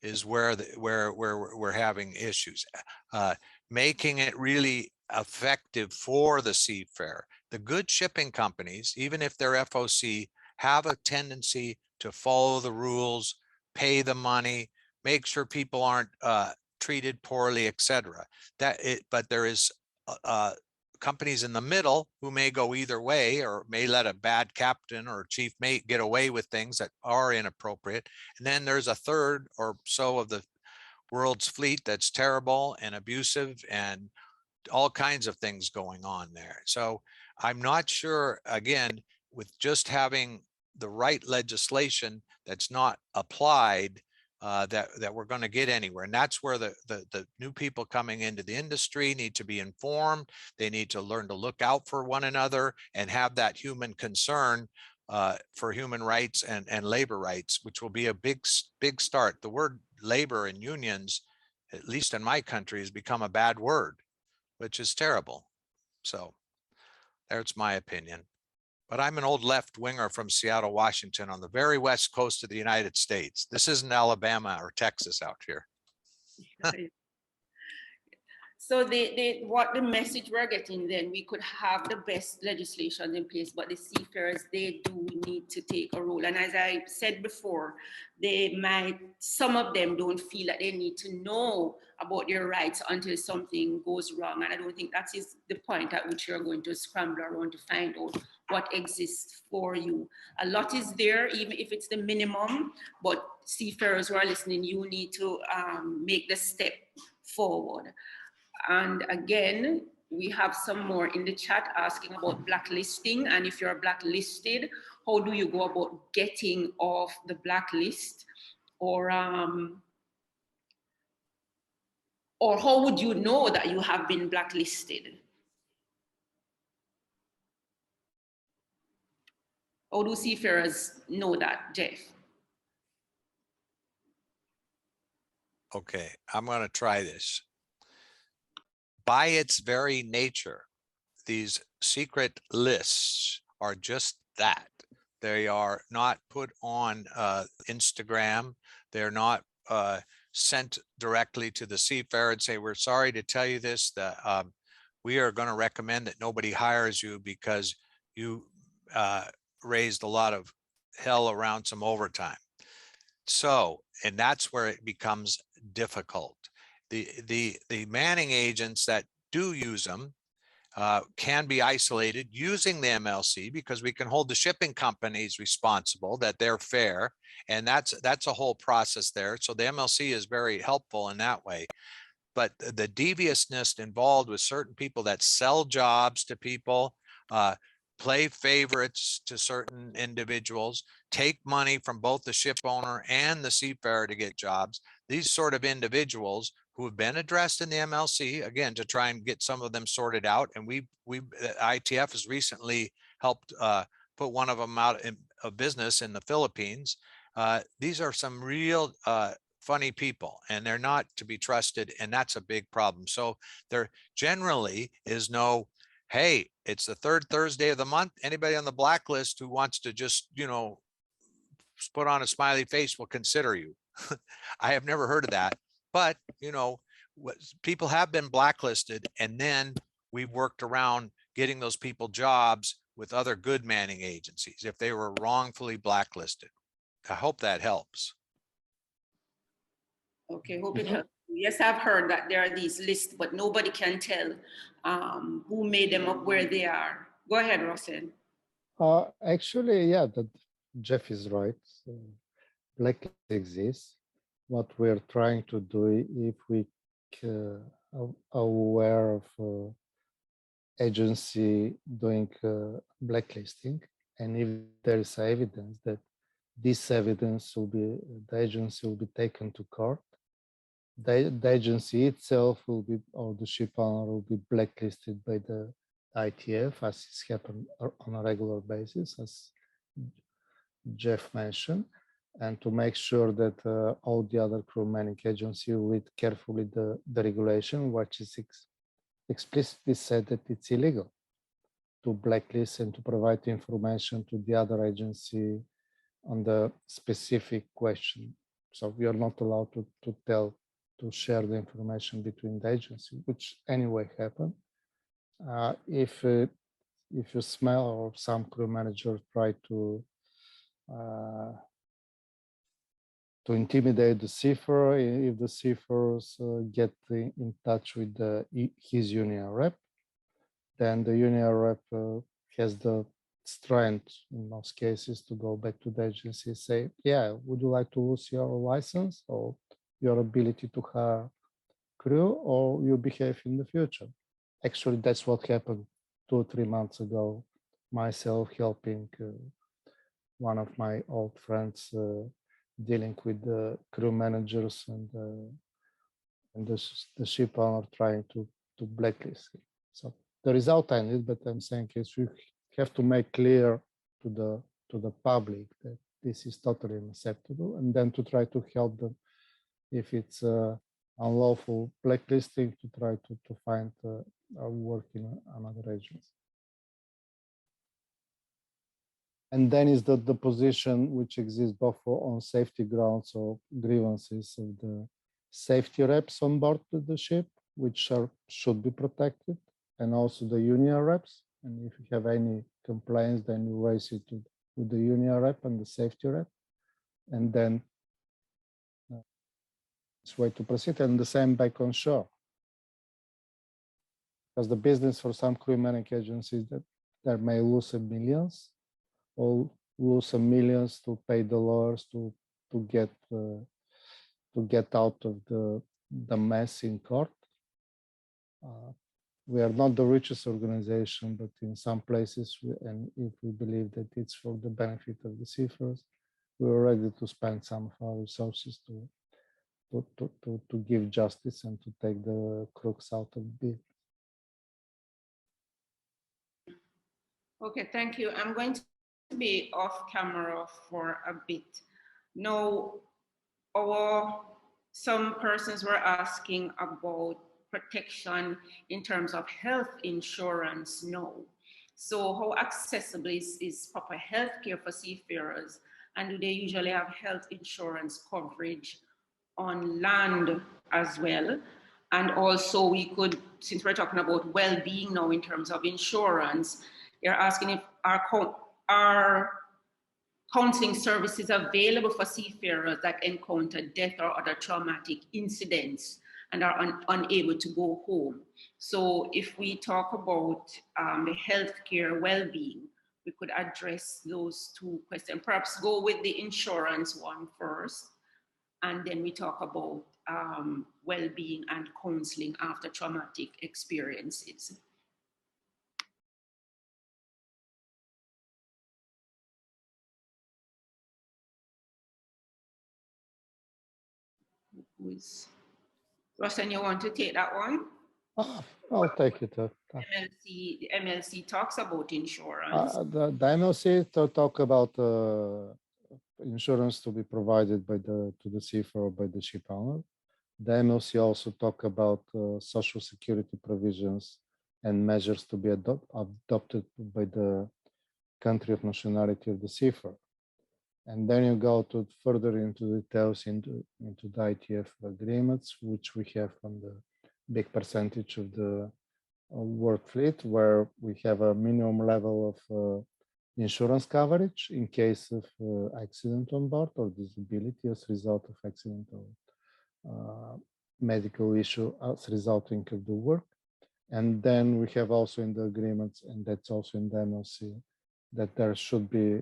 is where we're having issues. Making it really effective for the seafarer. The good shipping companies, even if they're FOC, have a tendency to follow the rules, pay the money, make sure people aren't treated poorly, etc. But there is companies in the middle who may go either way, or may let a bad captain or chief mate get away with things that are inappropriate. And then there's a third or so of the world's fleet that's terrible and abusive and all kinds of things going on there. So I'm not sure, again, with just having the right legislation that's not applied, that we're going to get anywhere. And that's where the new people coming into the industry need to be informed. They need to learn to look out for one another and have that human concern for human rights and labor rights, which will be a big start. The word labor and unions, at least in my country, has become a bad word, which is terrible. So there's my opinion. But I'm an old left winger from Seattle, Washington, on the very west coast of the United States. This isn't Alabama or Texas out here. So what the message we're getting then, we could have the best legislation in place, but the seafarers, they do need to take a role. And as I said before, some of them don't feel that they need to know about their rights until something goes wrong. And I don't think that is the point at which you're going to scramble around to find out what exists for you. A lot is there, even if it's the minimum, but seafarers who are listening, you need to make the step forward. And again, we have some more in the chat asking about blacklisting. And if you're blacklisted, how do you go about getting off the blacklist? Or how would you know that you have been blacklisted? How do seafarers know that, Jeff? Okay, I'm going to try this. By its very nature, these secret lists are just that. They are not put on Instagram. They're not sent directly to the seafarer and say, we're sorry to tell you this, that we are going to recommend that nobody hires you because you raised a lot of hell around some overtime. So, and that's where it becomes difficult. The manning agents that do use them can be isolated using the MLC, because we can hold the shipping companies responsible that they're fair, and that's a whole process there. So the MLC is very helpful in that way. But the deviousness involved with certain people that sell jobs to people, play favorites to certain individuals, take money from both the ship owner and the seafarer to get jobs. These sort of individuals who have been addressed in the MLC, again, to try and get some of them sorted out. And ITF has recently helped put one of them out of business in the Philippines. These are some real funny people, and they're not to be trusted, and that's a big problem. So there generally is no, hey, it's the third Thursday of the month. Anybody on the blacklist who wants to just, put on a smiley face will consider you. I have never heard of that, but people have been blacklisted, and then we've worked around getting those people jobs with other good manning agencies if they were wrongfully blacklisted. I hope that helps. Okay, hope it helps. Yes, I've heard that there are these lists, but nobody can tell who made them up, where they are. Go ahead, Rosen. Actually, yeah, that Jeff is right. So blacklist exists, what we're trying to do, if we are aware of agency doing blacklisting, and if there is evidence that this evidence will be, the agency will be taken to court, the agency itself will be, or the ship owner will be blacklisted by the ITF, as is happened on a regular basis, as Jeff mentioned, and to make sure that all the other crew manning agency will read carefully the regulation, which is explicitly said that it's illegal to blacklist and to provide information to the other agency on the specific question. So we are not allowed to share the information between the agency, which anyway happened. If you smell or some crew manager try to intimidate the seafarer, if the seafarers get in touch with his union rep, then the union rep has the strength in most cases to go back to the agency and say, yeah, would you like to lose your license or your ability to hire crew, or you behave in the future? Actually, that's what happened 2 or 3 months ago, myself helping one of my old friends dealing with the crew managers and the ship owner trying to blacklist it. So the result I need, but I'm saying is we have to make clear to the public that this is totally unacceptable, and then to try to help them if it's unlawful blacklisting, to try to find work in another agency. And then is the position which exists both on safety grounds or grievances of the safety reps on board the ship, which should be protected, and also the union reps. And if you have any complaints, then you raise it with the union rep and the safety rep, and then it's way to proceed. And the same back on shore, because the business for some crew manning agencies that they may lose millions, or lose some millions to pay the lawyers to get out of the mess in court. We are not the richest organization, but in some places, and if we believe that it's for the benefit of the seafarers, we're ready to spend some of our resources to give justice and to take the crooks out of the business. Okay, thank you. I'm going to be off camera for a bit. Now, some persons were asking about protection in terms of health insurance now. So how accessible is proper health care for seafarers? And do they usually have health insurance coverage on land as well? And also we could, since we're talking about well-being now in terms of insurance, they're asking if our counseling services available for seafarers that encounter death or other traumatic incidents and are unable to go home. So if we talk about the healthcare well-being, we could address those two questions. Perhaps go with the insurance one first, and then we talk about well-being and counseling after traumatic experiences. Russell, you want to take that one? I'll take it. The MLC talks about insurance. The MLC talk about insurance to be provided to the seafarer by the ship owner. The MLC also talk about social security provisions and measures to be adopted by the country of nationality of the seafarer. And then you go further into details into the ITF agreements, which we have on the big percentage of the work fleet, where we have a minimum level of insurance coverage in case of accident on board or disability as a result of accident or medical issue as resulting of the work. And then we have also in the agreements, and that's also in the MLC, that there should be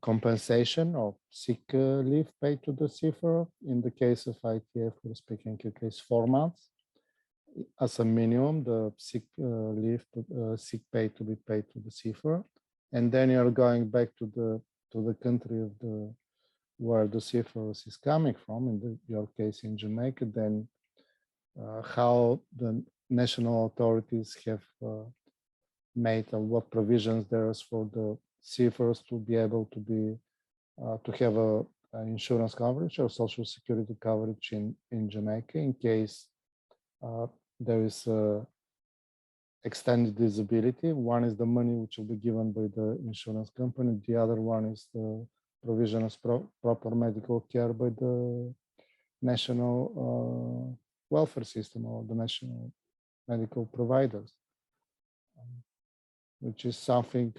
compensation or sick leave paid to the seafarer. In the case of ITF, we're speaking at least 4 months. As a minimum, the sick leave, sick pay to be paid to the seafarer, and then you're going back to the country of where the seafarer is coming from. In your case, in Jamaica, then how the national authorities have made or what provisions there is for the seafarers to be able to be to have a insurance coverage or social security coverage in Jamaica in case there is extended disability. One is the money which will be given by the insurance company. The other one is the provision of proper medical care by the national welfare system or the national medical providers, which is something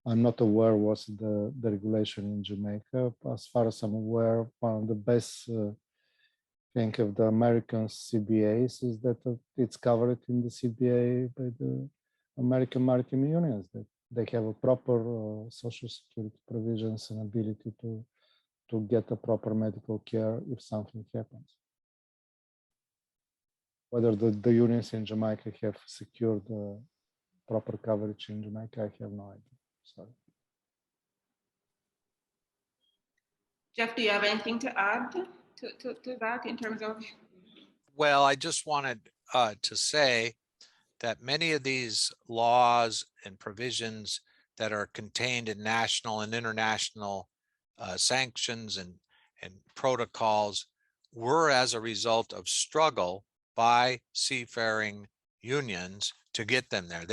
I'm not aware was the regulation in Jamaica. As far as I'm aware, one of the best thing of the American CBAs is that it's covered in the CBA by the American Maritime Unions, that they have a proper social security provisions and ability to get a proper medical care if something happens. Whether the unions in Jamaica have secured proper coverage in Jamaica, I have no idea. Sorry. Jeff, do you have anything to add to that in terms of? Well, I just wanted to say that many of these laws and provisions that are contained in national and international sanctions and protocols were as a result of struggle by seafaring unions to get them there.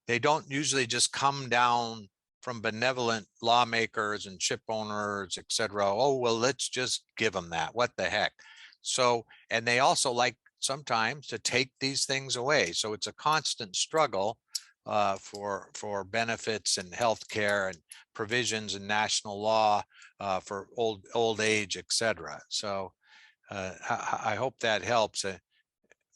They don't usually just come down from benevolent lawmakers and ship owners, et cetera. Oh, well, let's just give them that. What the heck? So, and they also like sometimes to take these things away. So it's a constant struggle for benefits and health care and provisions in national law for old age, et cetera. So I hope that helps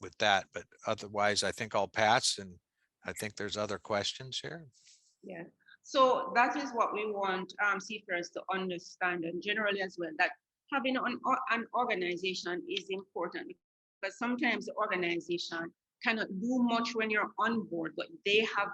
with that, but otherwise I think I'll pass, and I think there's other questions here. Yeah, so that is what we want seafarers to understand, and generally as well, that having an organization is important, because sometimes the organization cannot do much when you're on board, but they have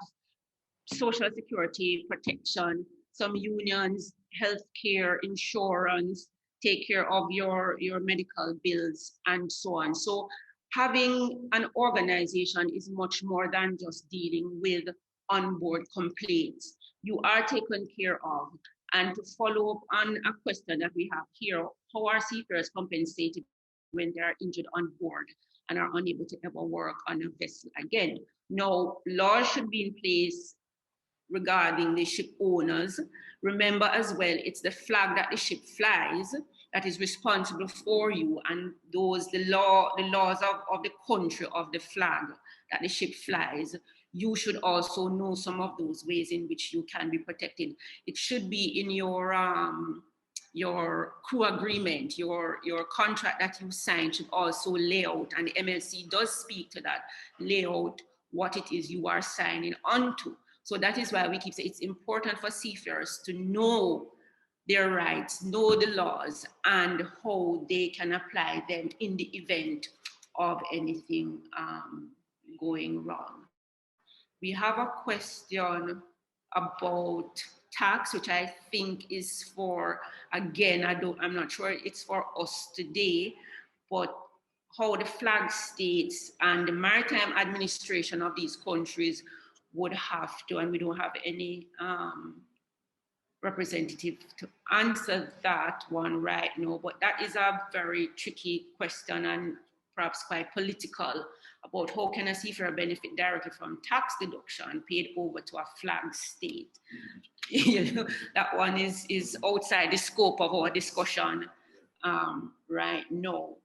social security protection, some unions, healthcare, insurance, take care of your medical bills and so on. So having an organization is much more than just dealing with onboard complaints. You are taken care of. And to follow up on a question that we have here, how are seafarers compensated when they are injured on board and are unable to ever work on a vessel again? Now, laws should be in place regarding the ship owners. Remember as well, it's the flag that the ship flies that is responsible for you, and the laws of the country of the flag that the ship flies. You should also know some of those ways in which you can be protected. It should be in your crew agreement, your contract that you sign should also lay out, and the MLC does speak to that, lay out what it is you are signing onto. So that is why we keep saying it's important for seafarers to know their rights, know the laws, and how they can apply them in the event of anything going wrong. We have a question about tax, which I think is for, again, I'm not sure it's for us today, but how the flag states and the maritime administration of these countries would have to, and we don't have any representative to answer that one right now, but that is a very tricky question and perhaps quite political, about how can a seafarer benefit directly from tax deduction paid over to a flag state. You know, that one is outside the scope of our discussion right now.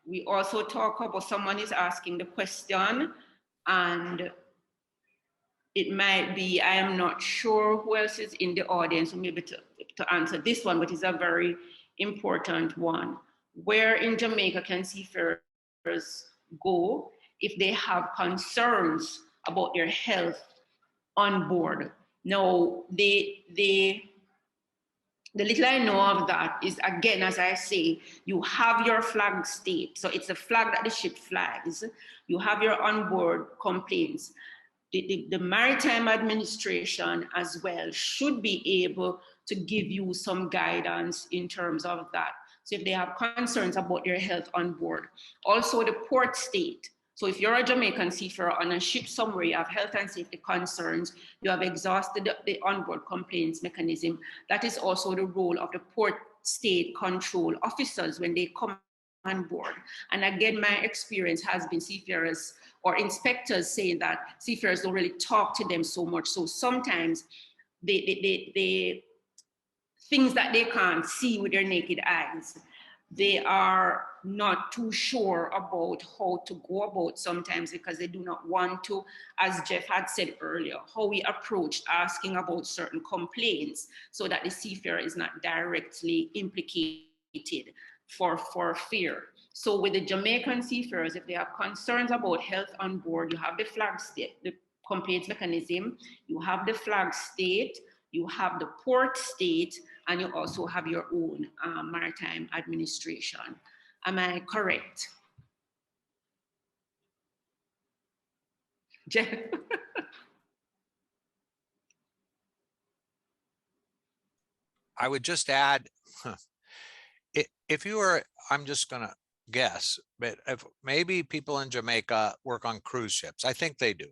We also talk about, someone is asking the question, and it might be, I am not sure who else is in the audience who may be to answer this one, but it's a very important one. Where in Jamaica can seafarers go if they have concerns about their health on board? Now, the little I know of that is, again, as I say, you have your flag state. So it's a flag that the ship flags. You have your onboard complaints. The Maritime Administration as well should be able to give you some guidance in terms of that. So if they have concerns about your health on board. Also the port state. So if you're a Jamaican seafarer on a ship somewhere, you have health and safety concerns, you have exhausted the onboard complaints mechanism, that is also the role of the port state control officers when they come on board. And again, my experience has been seafarers or inspectors saying that seafarers don't really talk to them so much. So sometimes the things that they can't see with their naked eyes, they are not too sure about how to go about sometimes because they do not want to, as Jeff had said earlier, how we approach asking about certain complaints so that the seafarer is not directly implicated for fear. So with the Jamaican seafarers, if they have concerns about health on board, you have the flag state, the complaints mechanism, you have the flag state, you have the port state, and you also have your own maritime administration. Am I correct? Jeff? I would just add, if you were, I'm just going to guess, but if maybe people in Jamaica work on cruise ships, I think they do.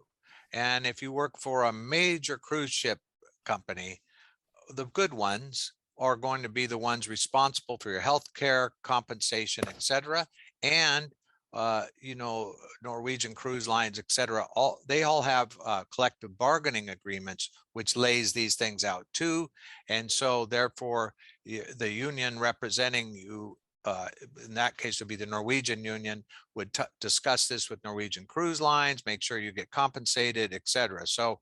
And if you work for a major cruise ship company, the good ones are going to be the ones responsible for your health care, compensation, et cetera. And, you know, Norwegian Cruise Lines, et cetera, they all have collective bargaining agreements, which lays these things out too. And so therefore, the union representing you, in that case would be the Norwegian union, would discuss this with Norwegian Cruise Lines, make sure you get compensated, et cetera. So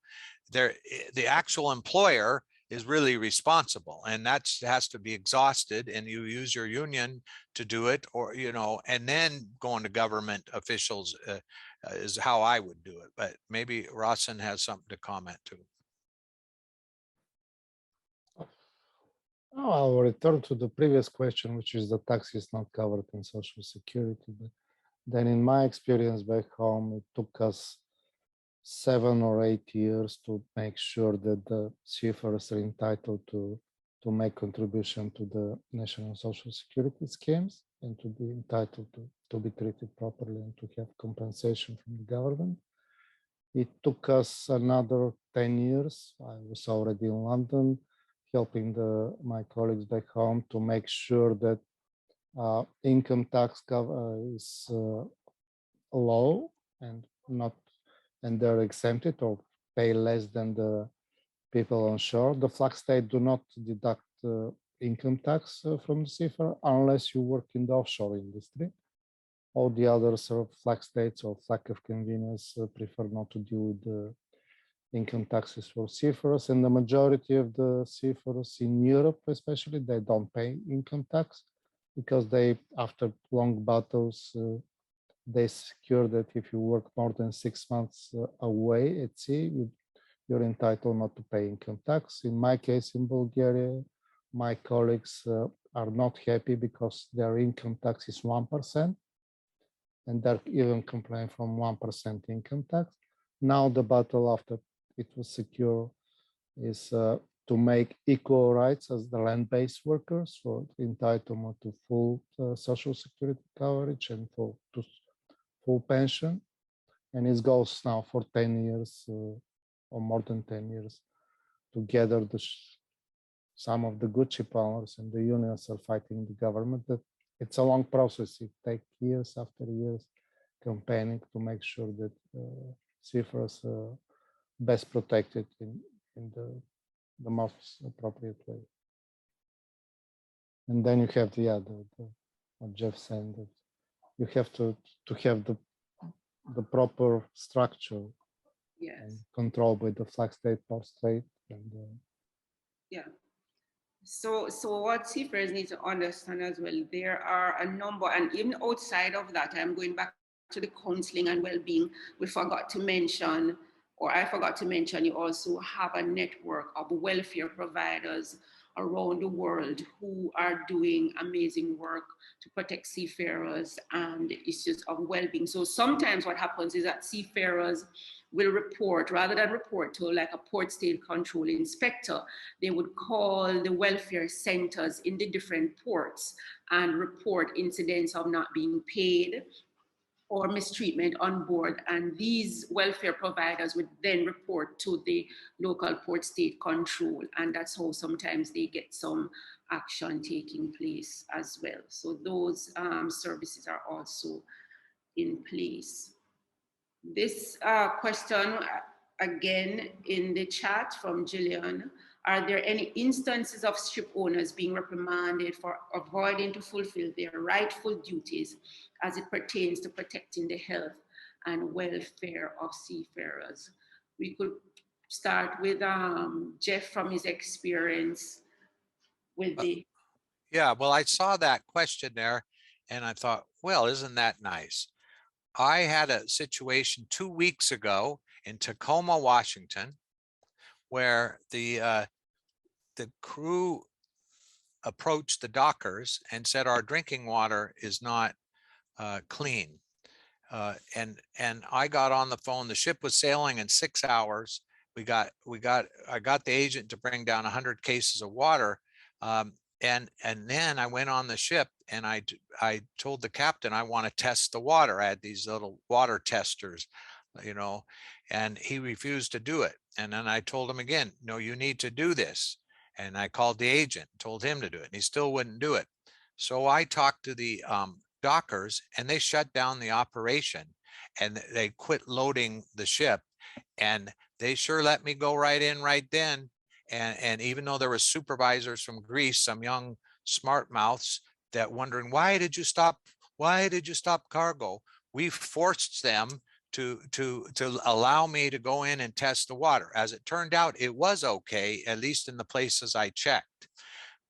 the actual employer is really responsible, and that has to be exhausted, and you use your union to do it, or, you know, and then going to government officials is how I would do it. But maybe Rawson has something to comment to. Oh, I'll return to the previous question, which is the tax is not covered in Social Security. But then in my experience back home, it took us 7 or 8 years to make sure that the seafarers are entitled to make contribution to the national social security schemes and to be entitled to be treated properly and to have compensation from the government. It took us another 10 years. I was already in London helping my colleagues back home to make sure that income tax is low and they're exempted or pay less than the people on shore. The flag state do not deduct income tax from the seafarer unless you work in the offshore industry. All the others are flag states or flag of convenience prefer not to deal with the income taxes for seafarers. And the majority of the seafarers in Europe, especially, they don't pay income tax because they, after long battles, they secure that if you work more than 6 months away at sea, you're entitled not to pay income tax. In my case, in Bulgaria, my colleagues are not happy because their income tax is 1%, and they're even complaining from 1% income tax. Now the battle after it was secure is to make equal rights as the land-based workers for entitlement to full social security coverage and to full pension. And it goes now for 10 years or more than 10 years to gather some of the good ship owners and the unions are fighting the government. That it's a long process. It takes years after years campaigning to make sure that seafarers are best protected in the most appropriate way. And then you have what Jeff said, that you have to have the proper structure, Yes, and control by the flag state, port state, and yeah. So what seafarers need to understand as well, there are a number, and even outside of that, I'm going back to the counseling and well-being. We forgot to mention or I forgot to mention, you also have a network of welfare providers around the world who are doing amazing work to protect seafarers and the issues of well-being. So sometimes what happens is that seafarers will report, rather than report to like a port state control inspector, they would call the welfare centers in the different ports and report incidents of not being paid or mistreatment on board, and these welfare providers would then report to the local port state control, and that's how sometimes they get some action taking place as well. So those services are also in place. This question, again, in the chat from Gillian, are there any instances of ship owners being reprimanded for avoiding to fulfill their rightful duties as it pertains to protecting the health and welfare of seafarers? We could start with Jeff from his experience with the... Yeah, well, I saw that question there and I thought, well, isn't that nice? I had a situation 2 weeks ago in Tacoma, Washington, where the crew approached the dockers and said, our drinking water is not clean. And I got on the phone. The ship was sailing in 6 hours. I got the agent to bring down 100 cases of water. And then I went on the ship and I told the captain, I want to test the water. I had these little water testers, you know, and he refused to do it. And then I told him again, no, you need to do this. And I called the agent, told him to do it, and he still wouldn't do it. So I talked to the dockers and they shut down the operation and they quit loading the ship, and they sure let me go right in right then. And even though there were supervisors from Greece, some young smart mouths that wondering, why did you stop cargo? We forced them to allow me to go in and test the water. As it turned out, it was okay, at least in the places I checked.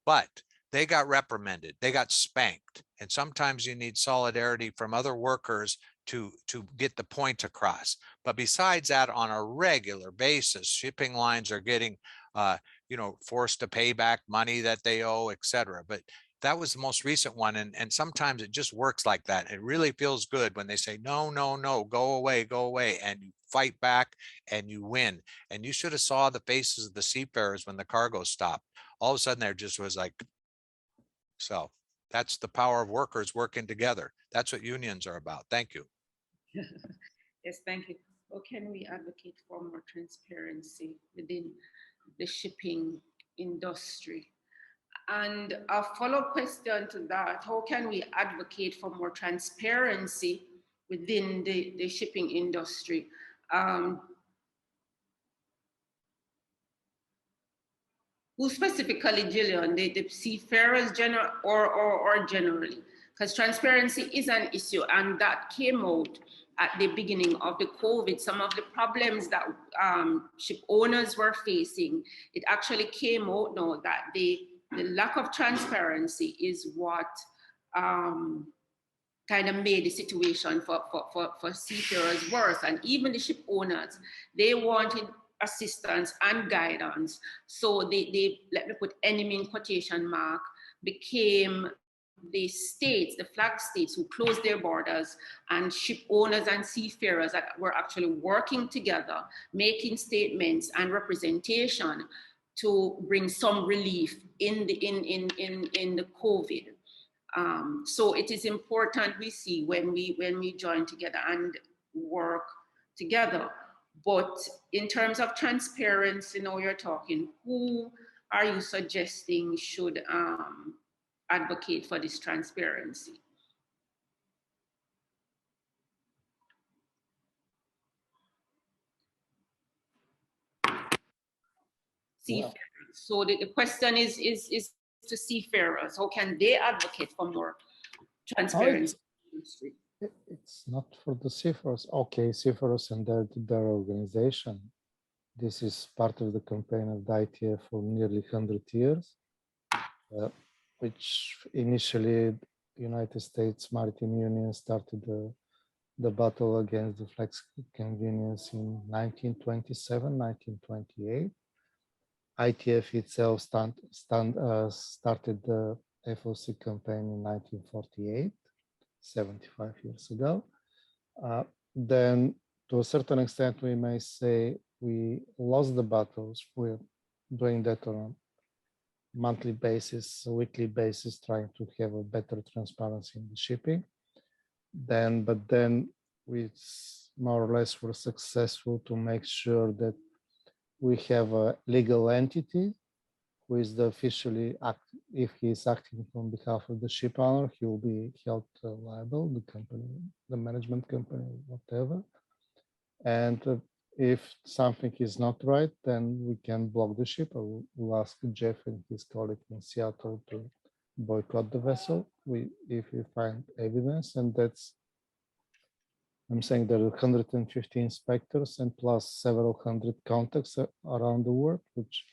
But they got reprimanded, they got spanked. And sometimes you need solidarity from other workers to get the point across. But besides that, on a regular basis, shipping lines are getting forced to pay back money that they owe, etc. But that was the most recent one. And sometimes it just works like that. It really feels good when they say, no, no, no, go away, and you fight back and you win. And you should have saw the faces of the seafarers when the cargo stopped. All of a sudden there just was like, so that's the power of workers working together. That's what unions are about. Thank you. Yes, thank you. How can we advocate for more transparency within the shipping industry? And a follow-up question to that, how can we advocate for more transparency within the shipping industry? Who specifically, Gillian, the seafarers general or generally? Because transparency is an issue, and that came out at the beginning of the COVID. Some of the problems that ship owners were facing, it actually came out now that the lack of transparency is what kind of made the situation for seafarers worse. And even the ship owners, they wanted assistance and guidance. So they let me put enemy in quotation mark, became the states, the flag states who closed their borders, and ship owners and seafarers that were actually working together, making statements and representation to bring some relief in the COVID. So it is important we see when we join together and work together. But in terms of transparency, now you're talking, who are you suggesting should advocate for this transparency? Seafarers. So the question is to seafarers. How can they advocate for more transparency? It's not for the seafarers. Okay, seafarers and their organization. This is part of the campaign of the ITF for nearly 100 years, which initially United States Maritime Union started the battle against the flex convenience in 1927, 1928. ITF itself started the FOC campaign in 1948, 75 years ago. Then, to a certain extent, we may say we lost the battles. We're doing that on a monthly basis, a weekly basis, trying to have a better transparency in the shipping. But then we more or less were successful to make sure that we have a legal entity who is the officially if he is acting on behalf of the ship owner, he will be held liable, the company, the management company, whatever. And if something is not right, then we can block the ship. We'll ask Jeff and his colleague in Seattle to boycott the vessel if we find evidence. And that's, I'm saying there are 150 inspectors and plus several hundred contacts around the world, which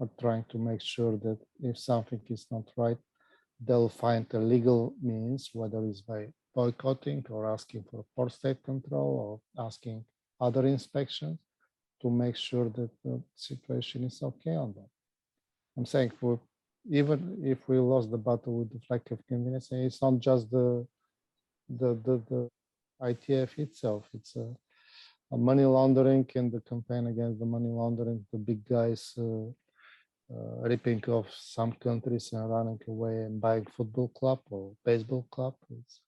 are trying to make sure that if something is not right, they'll find a legal means, whether it's by boycotting or asking for port state control or asking other inspections to make sure that the situation is okay on that. I'm saying even if we lost the battle with the flag of convenience, it's not just the ITF itself, it's a money laundering and the campaign against the money laundering, the big guys ripping off some countries and running away and buying football club or baseball club. It's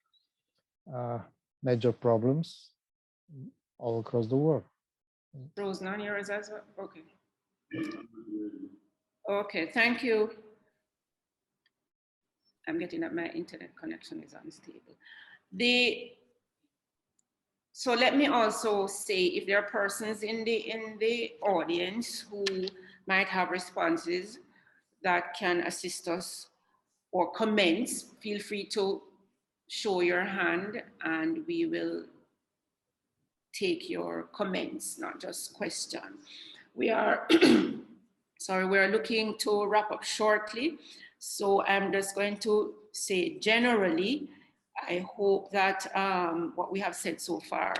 major problems all across the world. Rose, none yours as well? Okay. Okay, thank you. I'm getting that my internet connection is unstable. So let me also say, if there are persons in the audience who might have responses that can assist us or comments, feel free to show your hand and we will take your comments, not just questions. We are, sorry, we're looking to wrap up shortly. So I'm just going to say generally, I hope that what we have said so far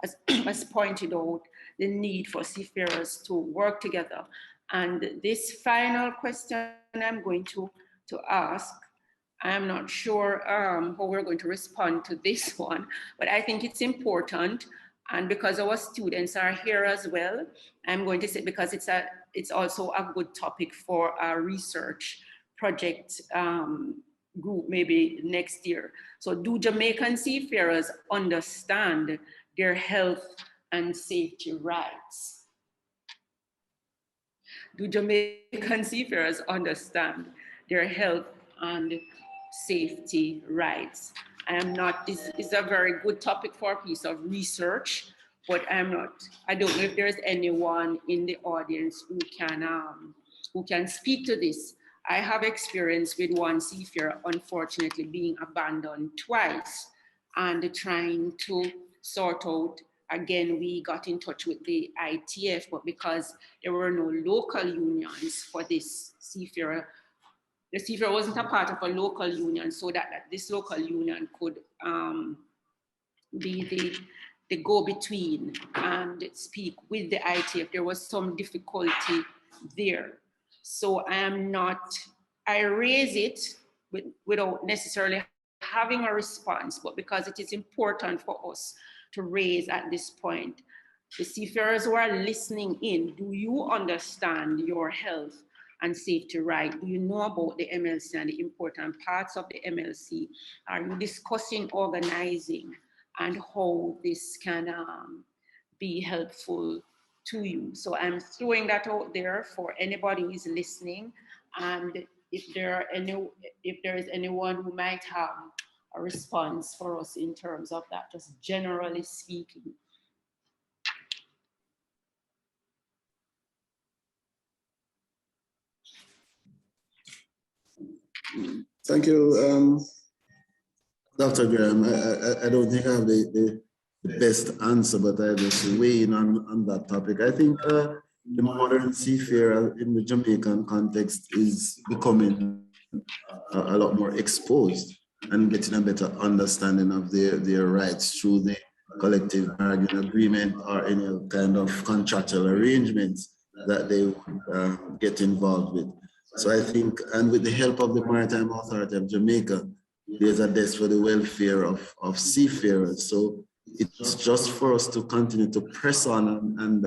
has pointed out the need for seafarers to work together. And this final question I'm going to ask, I'm not sure how we're going to respond to this one, but I think it's important. And because our students are here as well, I'm going to say, because it's also a good topic for our research project group maybe next year. So do Jamaican seafarers understand their health and safety rights? Do Jamaican seafarers understand their health and safety rights? This is a very good topic for a piece of research, but I don't know if there's anyone in the audience who can speak to this. I have experience with one seafarer, unfortunately, being abandoned twice and trying to sort out. Again, we got in touch with the ITF, but because there were no local unions for this seafarer, the seafarer wasn't a part of a local union, so that this local union could be the go-between and speak with the ITF. There was some difficulty there. So I raise it without necessarily having a response, but because it is important for us to raise at this point. The seafarers who are listening in, do you understand your health and safety right? Do you know about the MLC and the important parts of the MLC? Are you discussing organizing and how this can be helpful to you? So I'm throwing that out there for anybody who is listening. And if there is anyone who might have a response for us in terms of that, just generally speaking. Thank you, Dr. Graham. I don't think I have the best answer, but I just weigh in on that topic. I think the modern seafarer in the Jamaican context is becoming a lot more exposed and getting a better understanding of their rights through the collective bargaining agreement or any kind of contractual arrangements that they would get involved with. So I think, and with the help of the Maritime Authority of Jamaica, there's a desk for the welfare of seafarers. So it's just for us to continue to press on and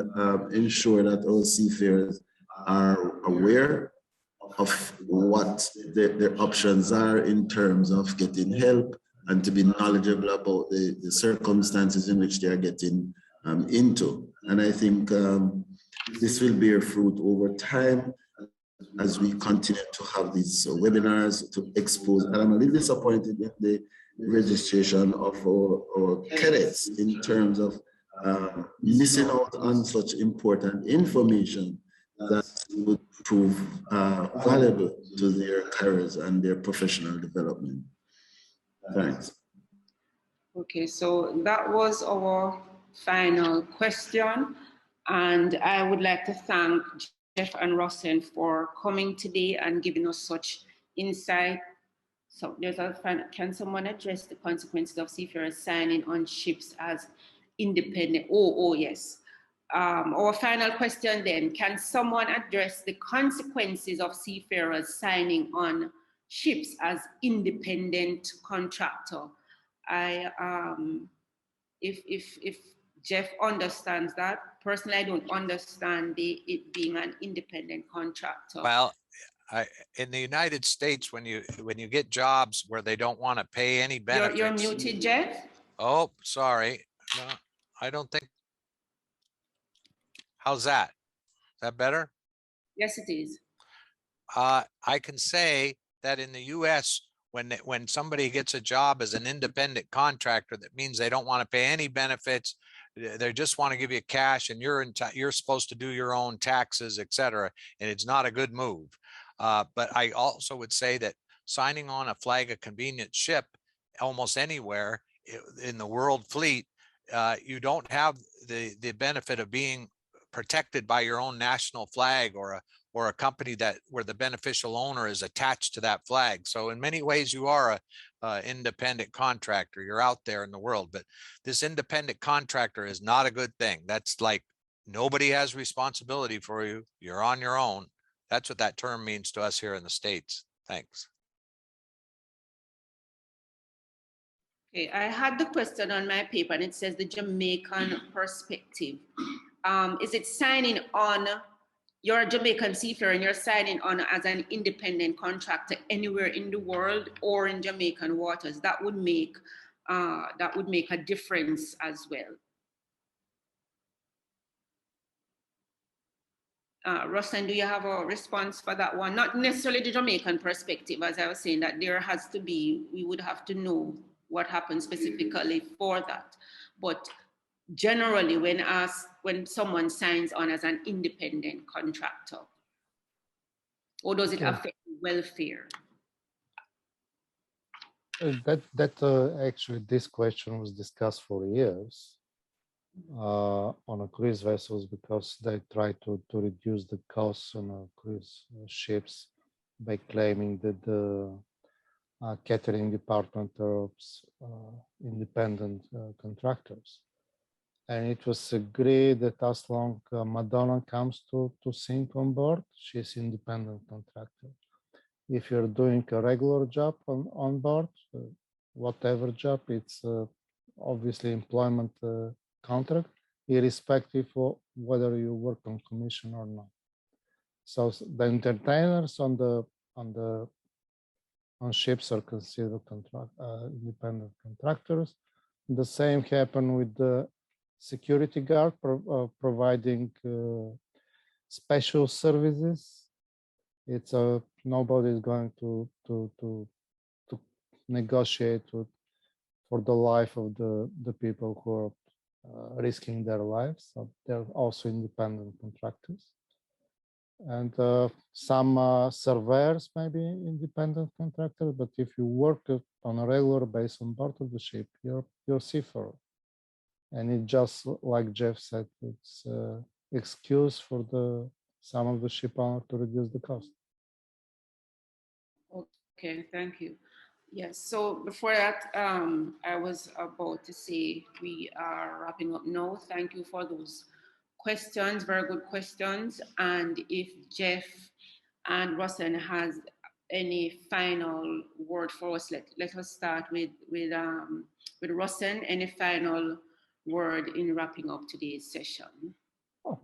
ensure that our seafarers are aware of what their options are in terms of getting help and to be knowledgeable about the circumstances in which they are getting into. And I think this will bear fruit over time as we continue to have these webinars to expose. And I'm a little disappointed in the registration of our cadets in terms of missing out on such important information that would prove valuable to their careers and their professional development. Thanks. Okay, so that was our final question. And I would like to thank Jeff and Rosen for coming today and giving us such insight. So there's a final, can someone address the consequences of seafarers signing on ships as independent? Oh, yes. Our final question then, can someone address the consequences of seafarers signing on ships as independent contractor? If Jeff understands that, personally, I don't understand it being an independent contractor. Well, in the United States, when you get jobs where they don't want to pay any benefits. You're muted, Jeff. Oh, sorry. No, I don't think. How's that? Is that better? Yes, it is. I can say that in the US, when somebody gets a job as an independent contractor, that means they don't want to pay any benefits. They just want to give you cash, and you're supposed to do your own taxes, etc. And it's not a good move. But I also would say that signing on a flag of convenience ship almost anywhere in the world fleet, you don't have the benefit of being protected by your own national flag or a company where the beneficial owner is attached to that flag. So in many ways, you are a independent contractor. You're out there in the world, but this independent contractor is not a good thing. That's like nobody has responsibility for you. You're on your own. That's what that term means to us here in the States. Thanks. Okay, I had the question on my paper and it says the Jamaican perspective. Is it signing on, you're a Jamaican seafarer and you're signing on as an independent contractor anywhere in the world or in Jamaican waters? That would make a difference as well. Rustin, do you have a response for that one? Not necessarily the Jamaican perspective, as I was saying, that there has to be, we would have to know what happens specifically for that. But generally, when someone signs on as an independent contractor, or does it affect welfare? Actually, this question was discussed for years on a cruise vessels because they try to reduce the costs on cruise ships by claiming that the catering department are independent contractors. And it was agreed that as long as Madonna comes to sink on board, she's independent contractor. If you're doing a regular job on board, whatever job, it's obviously employment contract, irrespective of whether you work on commission or not. So the entertainers on ships are considered independent contractors. The same happened with the security guard providing special services. It's nobody is going to negotiate for the life of the people who are risking their lives. So they're also independent contractors. And some surveyors may be independent contractors, but if you work on a regular basis on board of the ship, you're seafarer. And it just like Jeff said, it's excuse for some of the ship owner to reduce the cost. Okay, thank you. Yes, so before that, I was about to say we are wrapping up now. Thank you for those questions, very good questions. And if Jeff and Rosen has any final word for us, let us start with Rosen. Any final word in wrapping up today's session? Oh,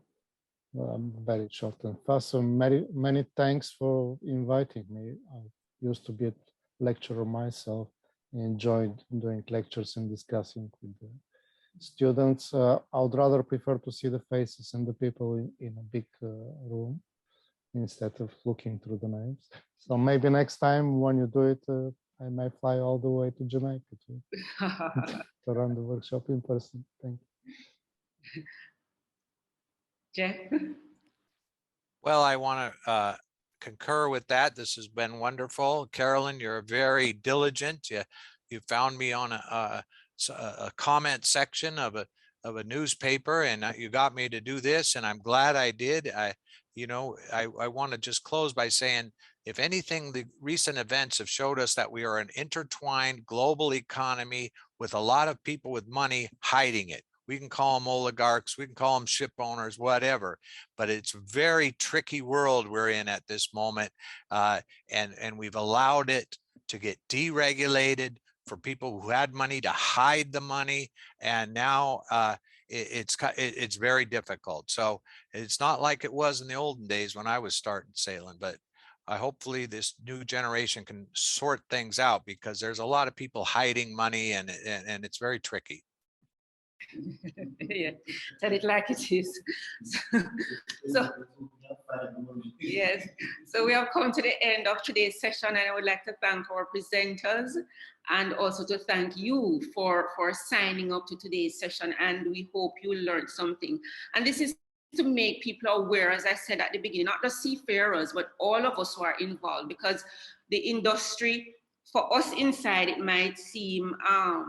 very short and fast. So many thanks for inviting me. I used to be a lecturer myself. Enjoyed doing lectures and discussing with the students. I would rather prefer to see the faces and the people in a big room instead of looking through the names. So maybe next time when you do it, I may fly all the way to Jamaica to run the workshop in person. Thank you. Jeff? Well, I want to concur with that. This has been wonderful. Carolyn, you're very diligent. You found me on a comment section of a newspaper, and you got me to do this, and I'm glad I did. I want to just close by saying, if anything, the recent events have showed us that we are an intertwined global economy with a lot of people with money hiding it. We can call them oligarchs, we can call them ship owners, whatever, but it's a very tricky world we're in at this moment. And we've allowed it to get deregulated for people who had money to hide the money. And now it's very difficult. So it's not like it was in the olden days when I was starting sailing, but hopefully this new generation can sort things out, because there's a lot of people hiding money, and it's very tricky. Yeah, tell it like it is. So yes, so we have come to the end of today's session, and I would like to thank our presenters and also to thank you for signing up to today's session, and we hope you learned something. And this is to make people aware, as I said at the beginning, not the seafarers, but all of us who are involved, because the industry, for us inside, it might seem as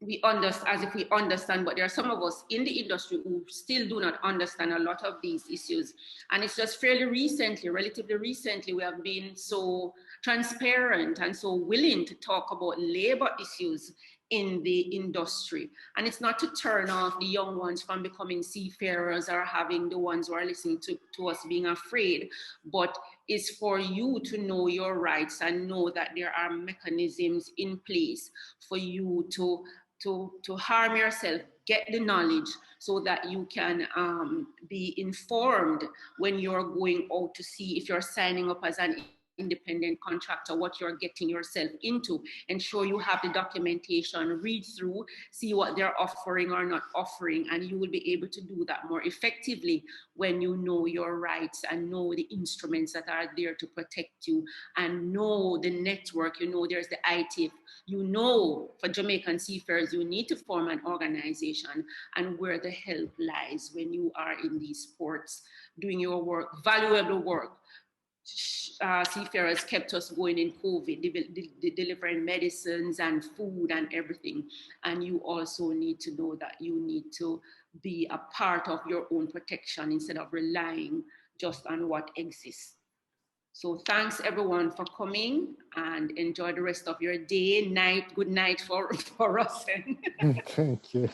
if we understand, but there are some of us in the industry who still do not understand a lot of these issues. And it's just fairly recently, relatively recently, we have been so transparent and so willing to talk about labor issues in the industry. And it's not to turn off the young ones from becoming seafarers or having the ones who are listening to us being afraid, but is for you to know your rights and know that there are mechanisms in place for you to harm yourself, get the knowledge so that you can be informed when you're going out to sea, if you're signing up as an independent contractor, what you're getting yourself into. Ensure you have the documentation, read through, see what they're offering or not offering, and you will be able to do that more effectively when you know your rights and know the instruments that are there to protect you and know the network. You know, there's the ITIF. You know, for Jamaican seafarers, you need to form an organization, and where the help lies when you are in these ports doing your work, valuable work. Seafarers kept us going in COVID, delivering medicines and food and everything. And you also need to know that you need to be a part of your own protection instead of relying just on what exists. So thanks everyone for coming, and enjoy the rest of your day, night. Good night for us. Thank you.